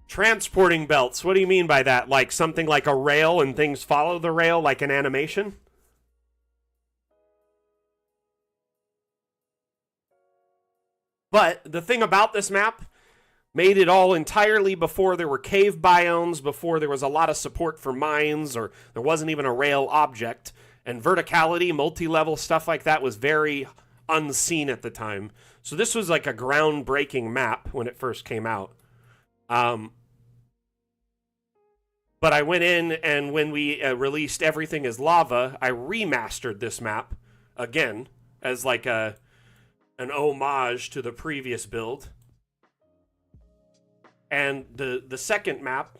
Transporting belts. What do you mean by that? Like something like a rail and things follow the rail like an animation? But the thing about this map made it all entirely before there were cave biomes, before there was a lot of support for mines, or there wasn't even a rail object. And verticality, multi-level stuff like that was very unseen at the time. So this was like a groundbreaking map when it first came out. But I went in, and when we released Everything is Lava, I remastered this map again as like an homage to the previous build. And the second map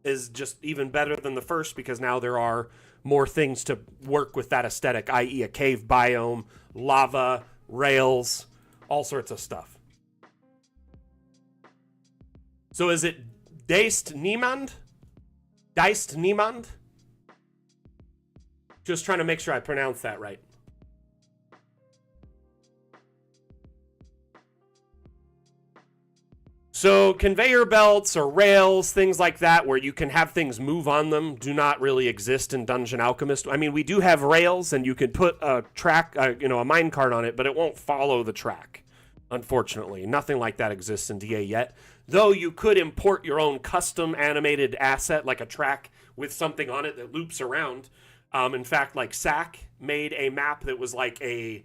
is just even better than the first because now there are more things to work with that aesthetic, i.e. a cave biome, lava, rails, all sorts of stuff. So is it Deist Niemand? Deist Niemand? Just trying to make sure I pronounce that right. So conveyor belts or rails, things like that, where you can have things move on them, do not really exist in Dungeon Alchemist. I mean, we do have rails, and you can put a track, a minecart on it, but it won't follow the track, unfortunately. Nothing like that exists in DA yet. Though you could import your own custom animated asset, like a track with something on it that loops around. In fact, like SAC made a map that was like an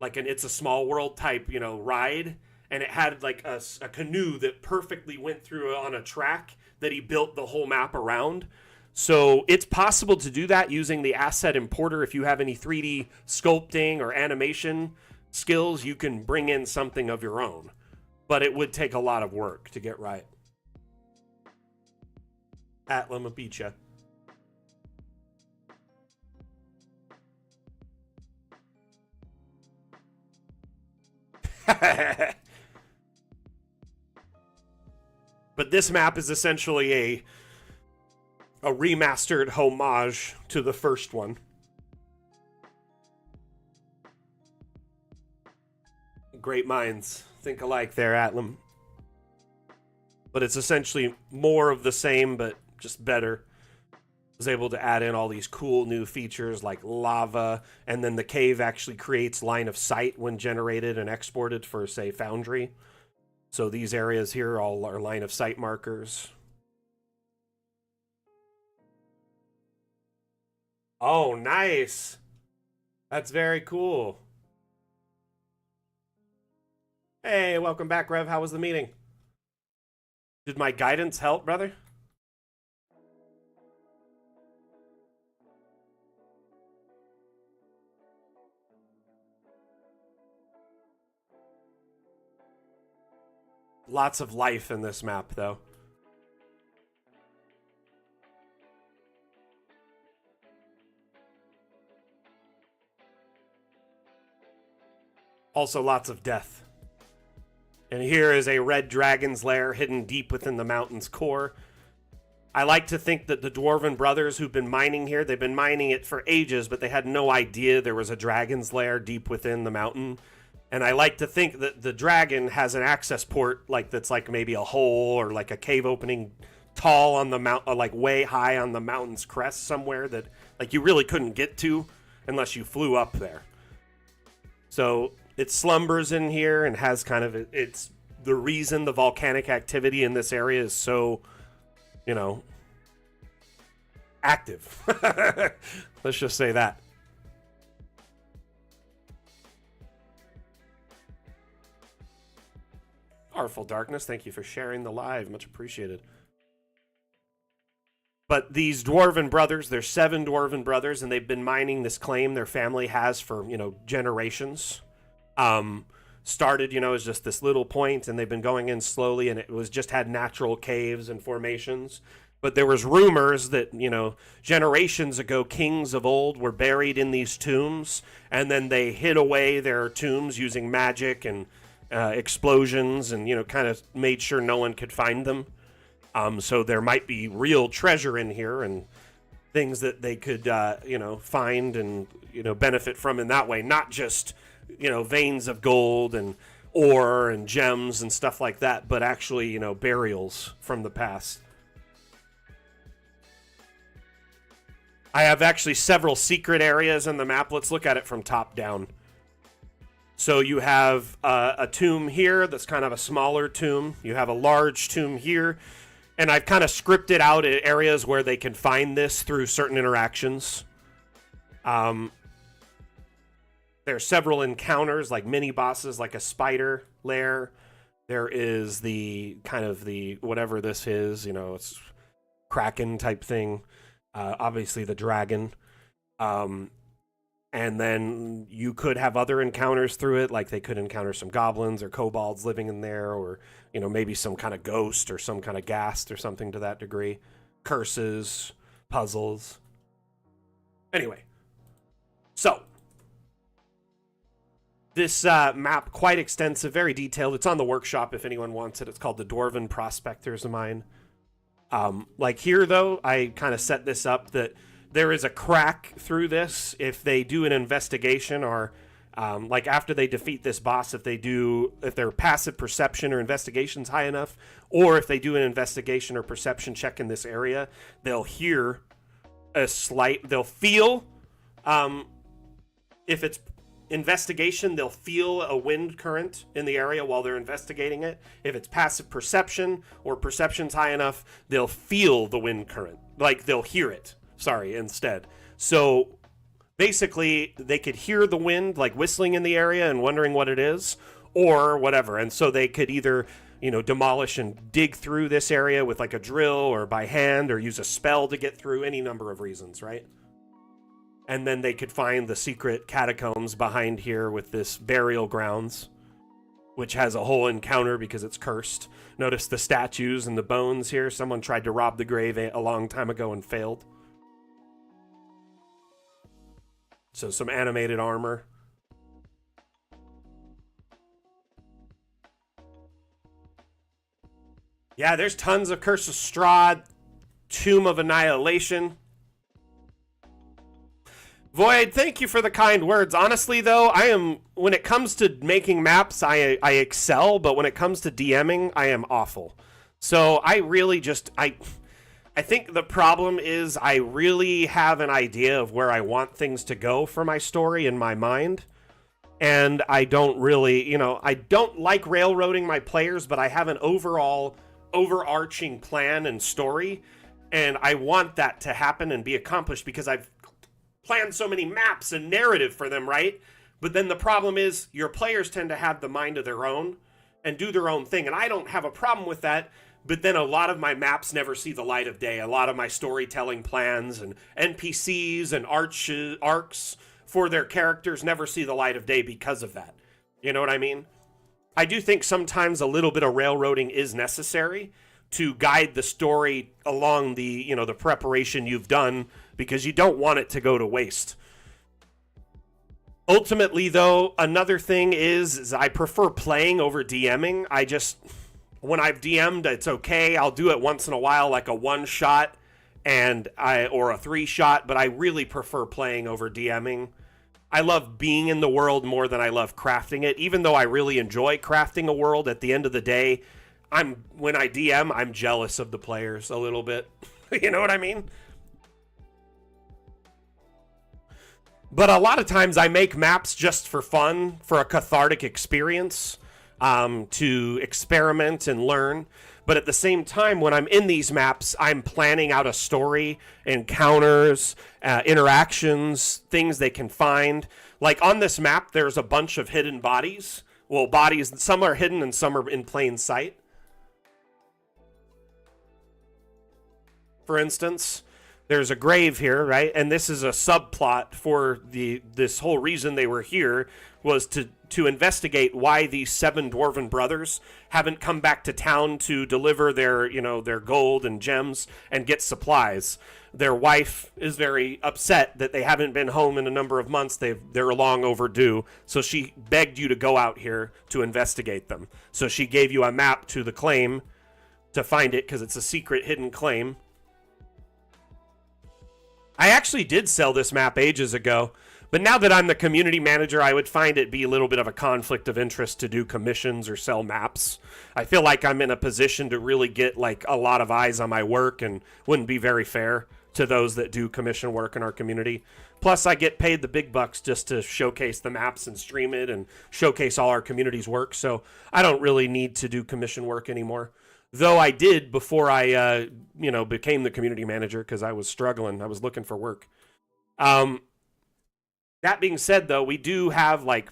It's a Small World type, ride. And it had like a canoe that perfectly went through on a track that he built the whole map around. So it's possible to do that using the asset importer. If you have any 3D sculpting or animation skills, you can bring in something of your own. But it would take a lot of work to get right. At Lamapicha. But this map is essentially a remastered homage to the first one. Great minds think alike there, Atlam. But it's essentially more of the same, but just better. Was able to add in all these cool new features like lava, and then the cave actually creates line of sight when generated and exported for, say, Foundry. So these areas here all are line of sight markers. Oh, nice. That's very cool. Hey, welcome back, Rev. How was the meeting? Did my guidance help, brother? Lots of life in this map, though. Also lots of death. And here is a red dragon's lair hidden deep within the mountain's core. I like to think that the Dwarven brothers who've been mining here, they've been mining it for ages, but they had no idea there was a dragon's lair deep within the mountain. And I like to think that the dragon has an access port that's like maybe a hole or like a cave opening tall on the mount, like way high on the mountain's crest somewhere that like you really couldn't get to unless you flew up there. So it slumbers in here and has kind of, it's the reason the volcanic activity in this area is so, active. Let's just say that. Powerful Darkness, thank you for sharing the live. Much appreciated. But these Dwarven brothers, there's 7 Dwarven brothers, and they've been mining this claim their family has for, generations. Started, as just this little point, and they've been going in slowly, and it was just had natural caves and formations. But there was rumors that, generations ago, kings of old were buried in these tombs, and then they hid away their tombs using magic and explosions and, kind of made sure no one could find them. So there might be real treasure in here and things that they could, find and, benefit from in that way. Not just, veins of gold and ore and gems and stuff like that, but actually, burials from the past. I have actually several secret areas in the map. Let's look at it from top down. So you have a tomb here that's kind of a smaller tomb. You have a large tomb here. And I've kind of scripted out areas where they can find this through certain interactions. There are several encounters, like mini bosses, like a spider lair. There is the kind of the whatever this is, it's Kraken type thing. Obviously the dragon. And then you could have other encounters through it, like they could encounter some goblins or kobolds living in there, or, maybe some kind of ghost or some kind of ghast or something to that degree. Curses, puzzles. Anyway, so this map, quite extensive, very detailed. It's on the workshop if anyone wants it. It's called the Dwarven Prospectors of Mine. Like here, though, I kind of set this up that there is a crack through this if they do an investigation or like after they defeat this boss, if their passive perception or investigation's high enough, or if they do an investigation or perception check in this area, they'll hear they'll feel, if it's investigation, they'll feel a wind current in the area while they're investigating it. If it's passive perception or perception's high enough, they'll feel the wind current. Like they'll hear it. Instead. So basically they could hear the wind like whistling in the area and wondering what it is or whatever. And so they could either, demolish and dig through this area with like a drill or by hand or use a spell to get through, any number of reasons, right? And then they could find the secret catacombs behind here with this burial grounds, which has a whole encounter because it's cursed. Notice the statues and the bones here. Someone tried to rob the grave a long time ago and failed. So some animated armor. Yeah, there's tons of Curse of Strahd, Tomb of Annihilation. Void, thank you for the kind words. Honestly, though, when it comes to making maps, I excel, but when it comes to DMing, I am awful. So I really I think the problem is I really have an idea of where I want things to go for my story in my mind. And I don't really, I don't like railroading my players, but I have an overall overarching plan and story. And I want that to happen and be accomplished because I've planned so many maps and narrative for them, right? But then the problem is your players tend to have the mind of their own and do their own thing. And I don't have a problem with that. But then a lot of my maps never see the light of day. A lot of my storytelling plans and NPCs and arcs for their characters never see the light of day because of that. You know what I mean? I do think sometimes a little bit of railroading is necessary to guide the story along the preparation you've done because you don't want it to go to waste. Ultimately, though, another thing is I prefer playing over DMing. When I've DM'd, it's okay. I'll do it once in a while, like a one shot or a 3-shot, but I really prefer playing over DMing. I love being in the world more than I love crafting it. Even though I really enjoy crafting a world, at the end of the day, when I DM, I'm jealous of the players a little bit. You know what I mean? But a lot of times I make maps just for fun, for a cathartic experience, to experiment and learn. But at the same time, when I'm in these maps, I'm planning out a story, encounters, interactions, things they can find. Like on this map, there's a bunch of hidden bodies. Well, bodies, some are hidden and some are in plain sight. For instance, there's a grave here, right? And this is a subplot for this whole reason they were here was to investigate why these 7 dwarven brothers haven't come back to town to deliver their gold and gems and get supplies. Their wife is very upset that they haven't been home in a number of months. They're long overdue. So she begged you to go out here to investigate them. So she gave you a map to the claim to find it because it's a secret hidden claim. I actually did sell this map ages ago, but now that I'm the community manager, I would find it be a little bit of a conflict of interest to do commissions or sell maps. I feel like I'm in a position to really get like a lot of eyes on my work and wouldn't be very fair to those that do commission work in our community. Plus, I get paid the big bucks just to showcase the maps and stream it and showcase all our community's work, so I don't really need to do commission work anymore. Though I did before I, became the community manager because I was struggling. I was looking for work. That being said, though, we do have like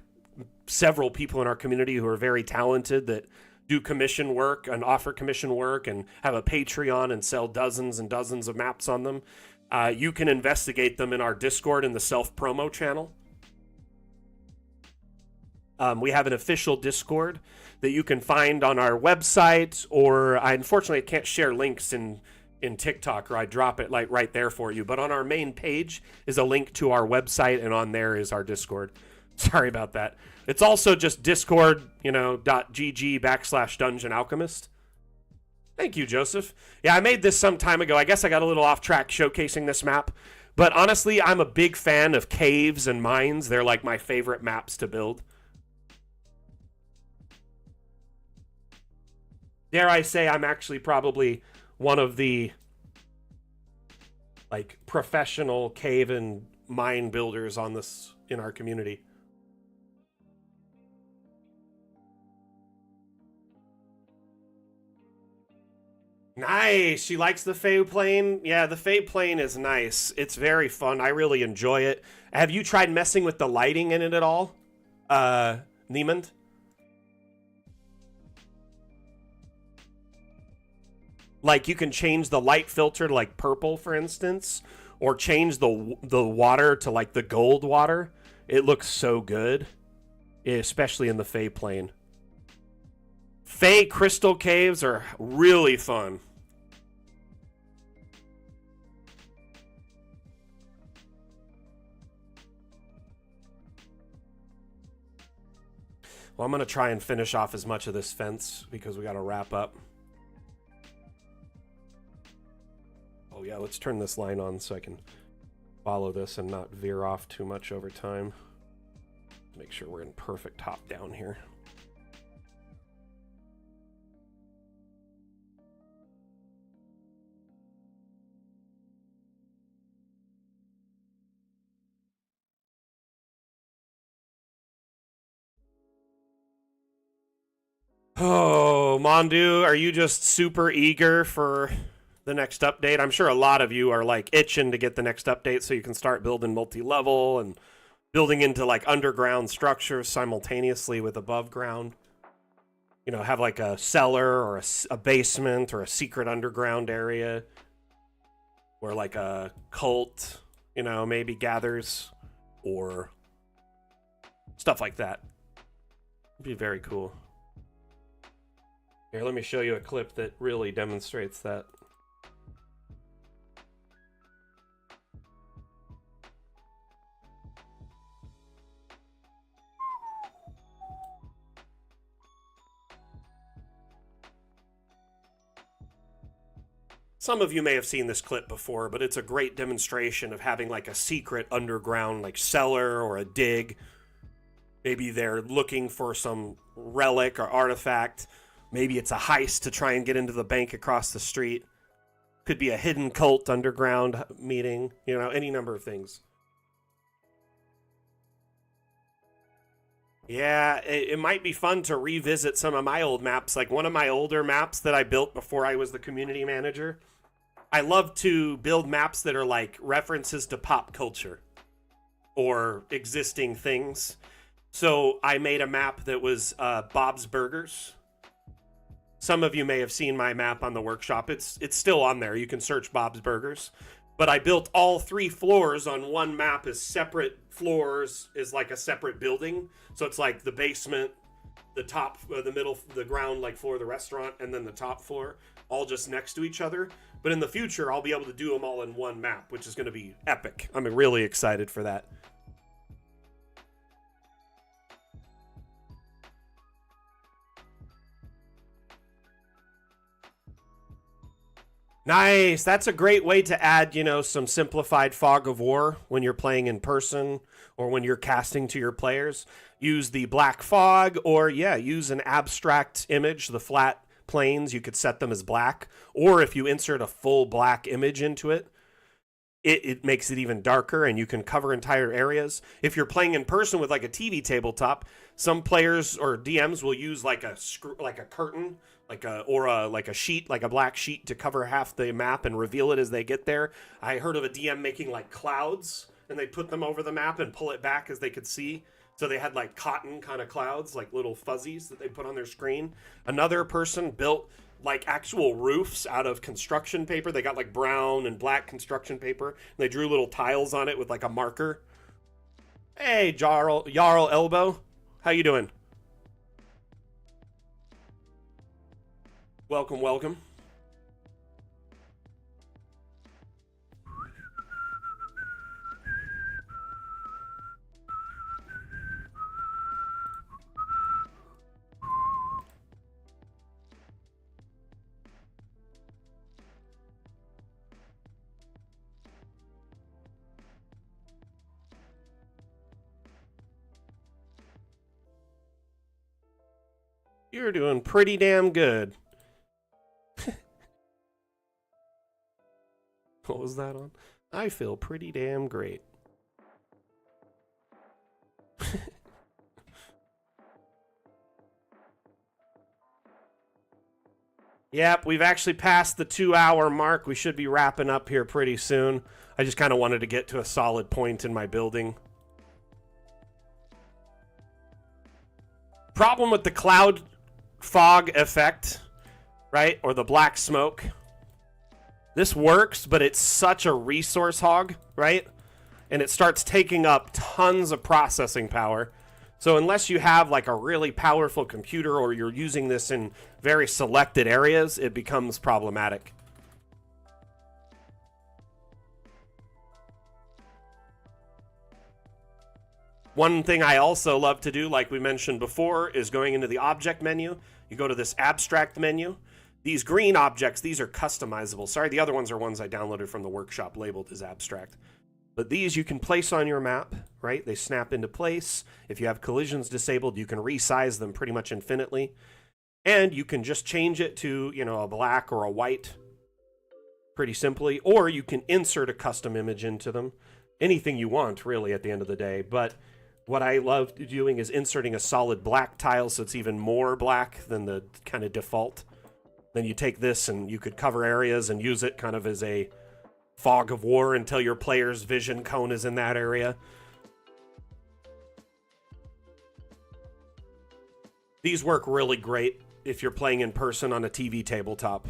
several people in our community who are very talented that do commission work and offer commission work and have a Patreon and sell dozens and dozens of maps on them. You can investigate them in our Discord in the self-promo channel. We have an official Discord that you can find on our website, or unfortunately I can't share links in TikTok, or I drop it like right there for you. But on our main page is a link to our website, and on there is our Discord. Sorry about that. It's also just discord.gg/Dungeon Alchemist. Thank you, Joseph. Yeah, I made this some time ago. I guess I got a little off track showcasing this map. But honestly, I'm a big fan of caves and mines. They're like my favorite maps to build. Dare I say I'm actually probably one of the like professional cave and mine builders in our community. Nice. She likes the Fey Plane. Yeah, the Fey Plane is nice. It's very fun. I really enjoy it. Have you tried messing with the lighting in it at all, Niemand? Like, you can change the light filter to, like, purple, for instance, or change the water to, like, the gold water. It looks so good, especially in the Fey Plane. Fey crystal caves are really fun. Well, I'm going to try and finish off as much of this fence because we got to wrap up. Oh yeah, let's turn this line on so I can follow this and not veer off too much over time. Make sure we're in perfect top down here. Oh, Mondu, are you just super eager for the next update? I'm sure a lot of you are like itching to get the next update so you can start building multi-level and building into like underground structures simultaneously with above ground. You know, have like a cellar or a basement or a secret underground area where like a cult, you know, maybe gathers or stuff like that. It'd be very cool. Here, let me show you a clip that really demonstrates that. Some of you may have seen this clip before, but it's a great demonstration of having like a secret underground like cellar or a dig. Maybe they're looking for some relic or artifact. Maybe it's a heist to try and get into the bank across the street. Could be a hidden cult underground meeting. You know, any number of things. Yeah, it might be fun to revisit some of my old maps. Like one of my older maps that I built before I was the community manager. I love to build maps that are like references to pop culture or existing things. So I made a map that was Bob's Burgers. Some of you may have seen my map on the workshop. It's still on there. You can search Bob's Burgers. But I built all 3 floors on one map as separate floors, is like a separate building. So it's like the basement, the top, the middle, the ground like floor of the restaurant, and then the top floor, all just next to each other. But in the future, I'll be able to do them all in one map, which is going to be epic. I'm really excited for that. Nice. That's a great way to add, you know, some simplified fog of war when you're playing in person or when you're casting to your players. Use the black fog or, yeah, use an abstract image, the flat planes. You could set them as black. Or if you insert a full black image into it, it makes it even darker and you can cover entire areas. If you're playing in person with like a TV tabletop, some players or DMs will use like a curtain, like a sheet, like a black sheet to cover half the map and reveal it as they get there. I heard of a DM making like clouds and they put them over the map and pull it back as they could see. So they had like cotton kind of clouds, like little fuzzies that they put on their screen. Another person built like actual roofs out of construction paper. They got like brown and black construction paper. And they drew little tiles on it with like a marker. Hey, Jarl Elbow. How you doing? Welcome, welcome. You're doing pretty damn good. What was that on? I feel pretty damn great. Yep, we've actually passed the 2-hour mark. We should be wrapping up here pretty soon. I just kind of wanted to get to a solid point in my building. Problem with the cloud fog effect, right? Or the black smoke. This works, but it's such a resource hog, right? And it starts taking up tons of processing power. So unless you have like a really powerful computer or you're using this in very selected areas, it becomes problematic. One thing I also love to do, like we mentioned before, is going into the object menu. You go to this abstract menu. These green objects, these are customizable. Sorry, the other ones are ones I downloaded from the workshop labeled as abstract. But these you can place on your map, right? They snap into place. If you have collisions disabled, you can resize them pretty much infinitely. And you can just change it to, you know, a black or a white pretty simply. Or you can insert a custom image into them. Anything you want, really, at the end of the day. But what I love doing is inserting a solid black tile so it's even more black than the kind of default. Then you take this and you could cover areas and use it kind of as a fog of war until your player's vision cone is in that area. These work really great if you're playing in person on a TV tabletop.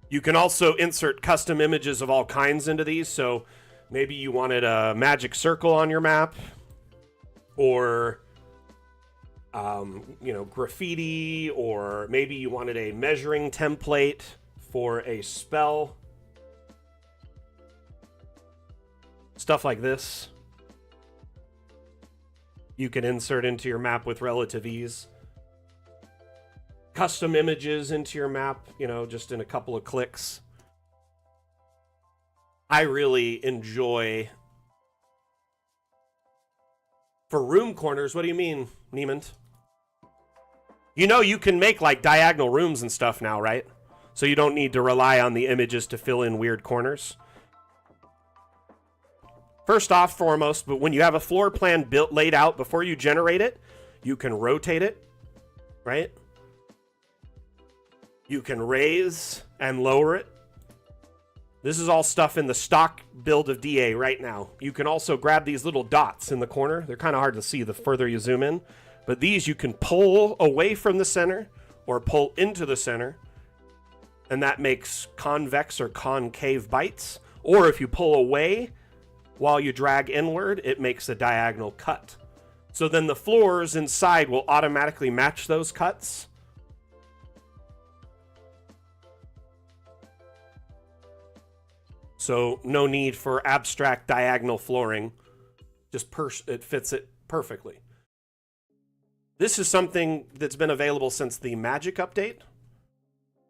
You can also insert custom images of all kinds into these, so maybe you wanted a magic circle on your map, or you know, graffiti, or maybe you wanted a measuring template for a spell. Stuff like this. You can insert into your map with relative ease. Custom images into your map, you know, just in a couple of clicks. I really enjoy... For room corners, what do you mean, Niemand? You know you can make, like, diagonal rooms and stuff now, right? So you don't need to rely on the images to fill in weird corners. First off, foremost, but when you have a floor plan laid out before you generate it, you can rotate it, right? You can raise and lower it. This is all stuff in the stock build of DA right now. You can also grab these little dots in the corner. They're kind of hard to see the further you zoom in. But these you can pull away from the center or pull into the center. And that makes convex or concave bites. Or if you pull away while you drag inward, it makes a diagonal cut. So then the floors inside will automatically match those cuts. So no need for abstract diagonal flooring. Just it fits it perfectly. This is something that's been available since the Magic update.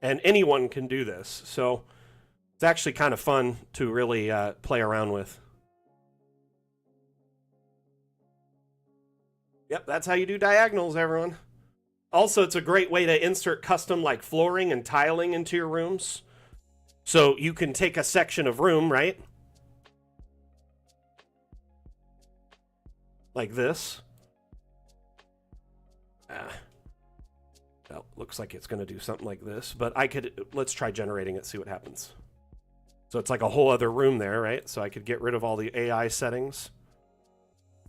And anyone can do this. So it's actually kind of fun to really play around with. Yep, that's how you do diagonals, everyone. Also, it's a great way to insert custom like flooring and tiling into your rooms. So you can take a section of room, right? Like this. Well, looks like it's going to do something like this, but let's try generating it, see what happens. So it's like a whole other room there, right? So I could get rid of all the AI settings.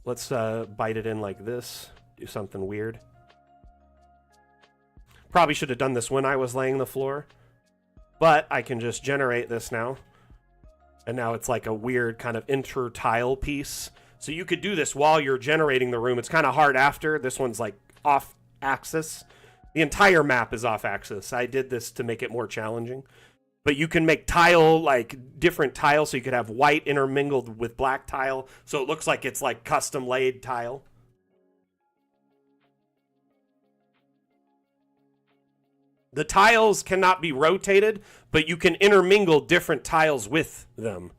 Let's bite it in like this, do something weird. Probably should have done this when I was laying the floor, but I can just generate this now. And now it's like a weird kind of inter-tile piece. So you could do this while you're generating the room. It's kind of hard after. This one's like off axis. The entire map is off axis. I did this to make it more challenging. But you can make tile, like different tiles, so you could have white intermingled with black tile. So it looks like it's like custom laid tile. The tiles cannot be rotated, but you can intermingle different tiles with them.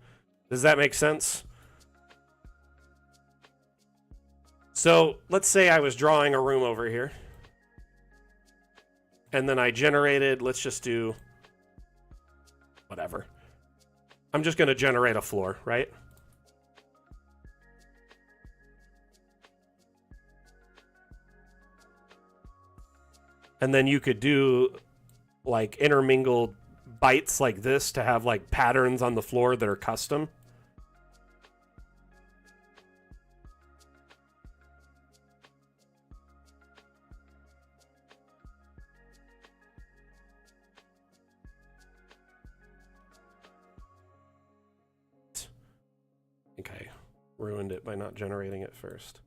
Does that make sense? So let's say I was drawing a room over here. And then I generated, let's just do whatever. I'm just going to generate a floor, right? And then you could do like intermingled bites like this to have like patterns on the floor that are custom. I think I ruined it by not generating it first.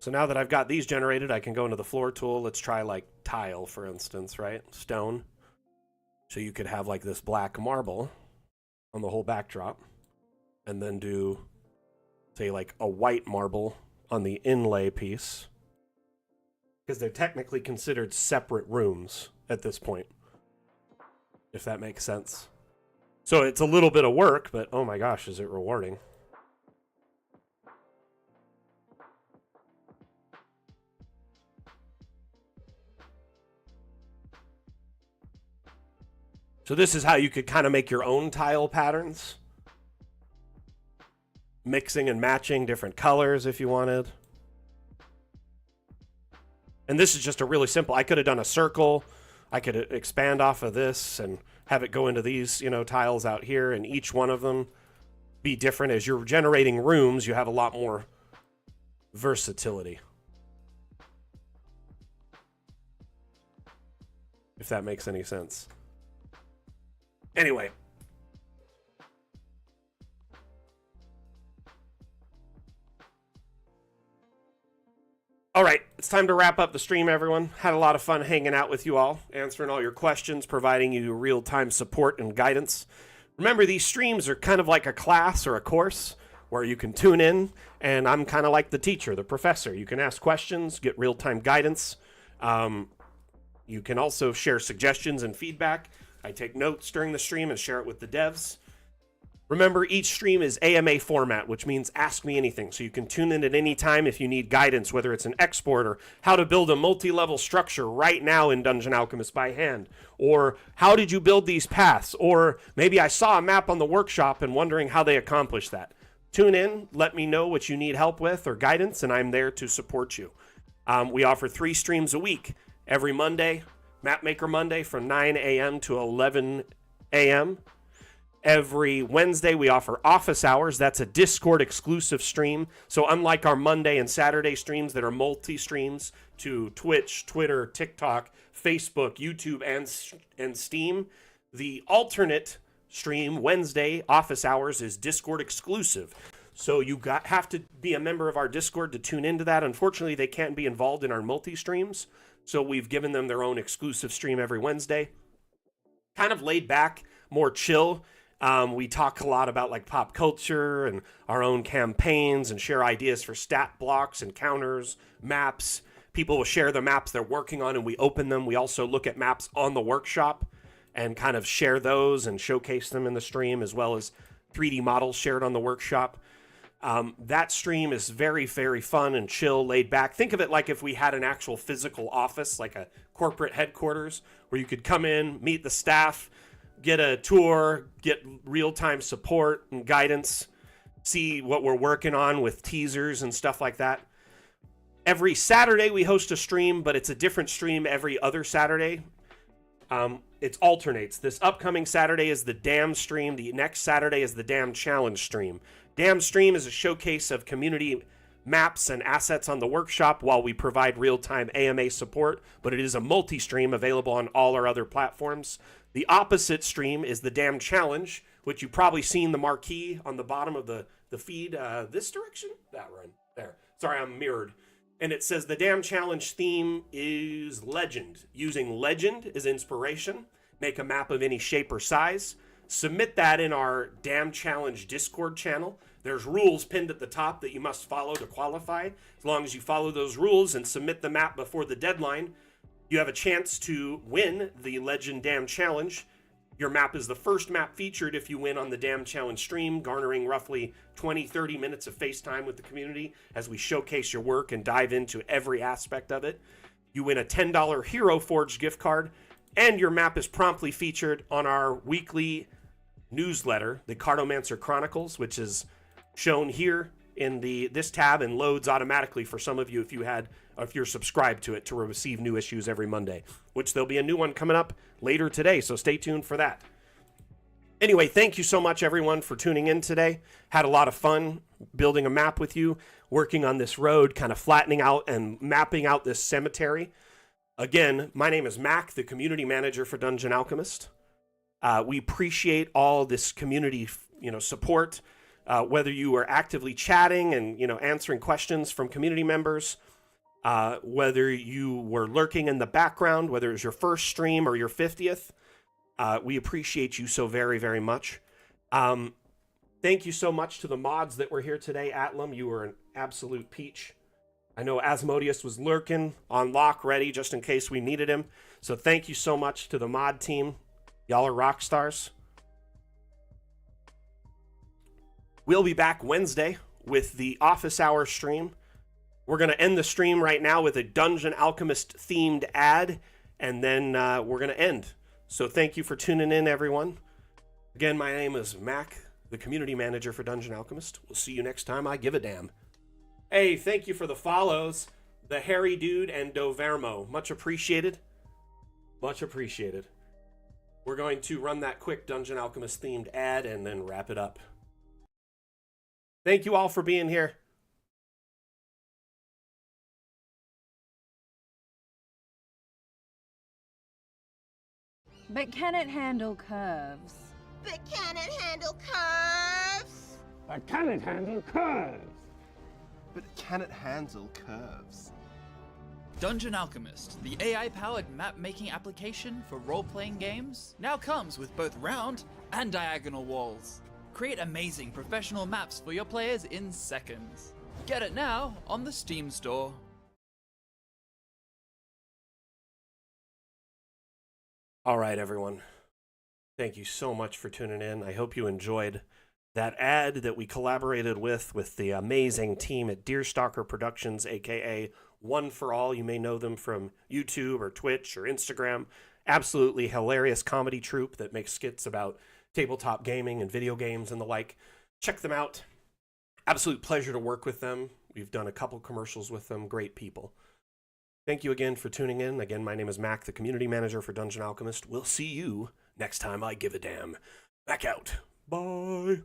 So now that I've got these generated, I can go into the floor tool. Let's try like tile, for instance, right? Stone. So you could have like this black marble on the whole backdrop and then do, say, like a white marble on the inlay piece, because they're technically considered separate rooms at this point. if that makes sense. So it's a little bit of work, but oh my gosh, is it rewarding. So this is how you could kind of make your own tile patterns. Mixing and matching different colors if you wanted. And this is just a really simple, I could have done a circle. I could expand off of this and have it go into these, tiles out here, and each one of them be different. As you're generating rooms, you have a lot more versatility. If that makes any sense. Anyway. All right, it's time to wrap up the stream, everyone. Had a lot of fun hanging out with you all, answering all your questions, providing you real-time support and guidance. Remember, these streams are kind of like a class or a course where you can tune in, and I'm kind of like the teacher, the professor. You can ask questions, get real-time guidance. You can also share suggestions and feedback. I take notes during the stream and share it with the devs. Remember, each stream is AMA format, which means ask me anything. So you can tune in at any time if you need guidance, whether it's an export or how to build a multi-level structure right now in Dungeon Alchemist by hand, or how did you build these paths, or maybe I saw a map on the workshop and wondering how they accomplished that. Tune in, let me know what you need help with or guidance, and I'm there to support you. We offer 3 streams a week, every Monday, Mapmaker Monday from 9 a.m. to 11 a.m., Every Wednesday, we offer office hours. That's a Discord exclusive stream. So unlike our Monday and Saturday streams that are multi-streams to Twitch, Twitter, TikTok, Facebook, YouTube, and Steam, the alternate stream, Wednesday, office hours, is Discord exclusive. So you have to be a member of our Discord to tune into that. Unfortunately, they can't be involved in our multi-streams. So we've given them their own exclusive stream every Wednesday. Kind of laid back, more chill. We talk a lot about like pop culture and our own campaigns and share ideas for stat blocks and counters, maps. People will share the maps they're working on and we open them. We also look at maps on the workshop and kind of share those and showcase them in the stream, as well as 3D models shared on the workshop. That stream is very, very fun and chill, laid back. Think of it like if we had an actual physical office, like a corporate headquarters, where you could come in, meet the staff, get a tour, get real-time support and guidance, see what we're working on with teasers and stuff like that. Every Saturday we host a stream, but it's a different stream every other Saturday. It alternates. This upcoming Saturday is the Dam stream. The next Saturday is the Dam Challenge stream. Dam stream is a showcase of community maps and assets on the workshop while we provide real-time AMA support, but it is a multi-stream available on all our other platforms. The opposite stream is the Dam Challenge, which you've probably seen the marquee on the bottom of the feed. This direction? That one. There. Sorry, I'm mirrored. And it says the Dam Challenge theme is legend. Using legend as inspiration. Make a map of any shape or size. Submit that in our Dam Challenge Discord channel. There's rules pinned at the top that you must follow to qualify. As long as you follow those rules and submit the map before the deadline, you have a chance to win the Legend Dam Challenge. Your map is the first map featured if you win on the Dam Challenge stream, garnering roughly 20-30 minutes of FaceTime with the community as we showcase your work and dive into every aspect of it. You win a $10 Hero Forge gift card, and your map is promptly featured on our weekly newsletter, the Cartomancer Chronicles, which is shown here in this tab and loads automatically for some of you if you're subscribed to it to receive new issues every Monday, which there'll be a new one coming up later today, so stay tuned for that. Anyway, thank you so much, everyone, for tuning in today. Had a lot of fun building a map with you, working on this road, kind of flattening out and mapping out this cemetery. Again, my name is Mac, the community manager for Dungeon Alchemist. We appreciate all this community, support, whether you are actively chatting and, answering questions from community members, whether you were lurking in the background, whether it was your first stream or your 50th. We appreciate you so very, very much. Thank you so much to the mods that were here today. Atlam, you were an absolute peach. I know Asmodeus was lurking on lock ready just in case we needed him. So thank you so much to the mod team. Y'all are rock stars. We'll be back Wednesday with the office hour stream. We're going to end the stream right now with a Dungeon Alchemist themed ad, and then we're going to end. So thank you for tuning in, everyone. Again, my name is Mac, the community manager for Dungeon Alchemist. We'll see you next time I give a damn. Hey, thank you for the follows. The Hairy Dude and Dovermo. Much appreciated. Much appreciated. We're going to run that quick Dungeon Alchemist themed ad and then wrap it up. Thank you all for being here. But can it handle curves? But can it handle curves? But can it handle curves? But can it handle curves? Dungeon Alchemist, the AI-powered map-making application for role-playing games, now comes with both round and diagonal walls. Create amazing professional maps for your players in seconds. Get it now on the Steam store. All right, everyone. Thank you so much for tuning in. I hope you enjoyed that ad that we collaborated with the amazing team at Deerstalker Productions, aka One for All. You may know them from YouTube or Twitch or Instagram. Absolutely hilarious comedy troupe that makes skits about tabletop gaming and video games and the like. Check them out. Absolute pleasure to work with them. We've done a couple commercials with them. Great people. Thank you again for tuning in. Again, my name is Mac, the community manager for Dungeon Alchemist. We'll see you next time I give a damn. Back out. Bye.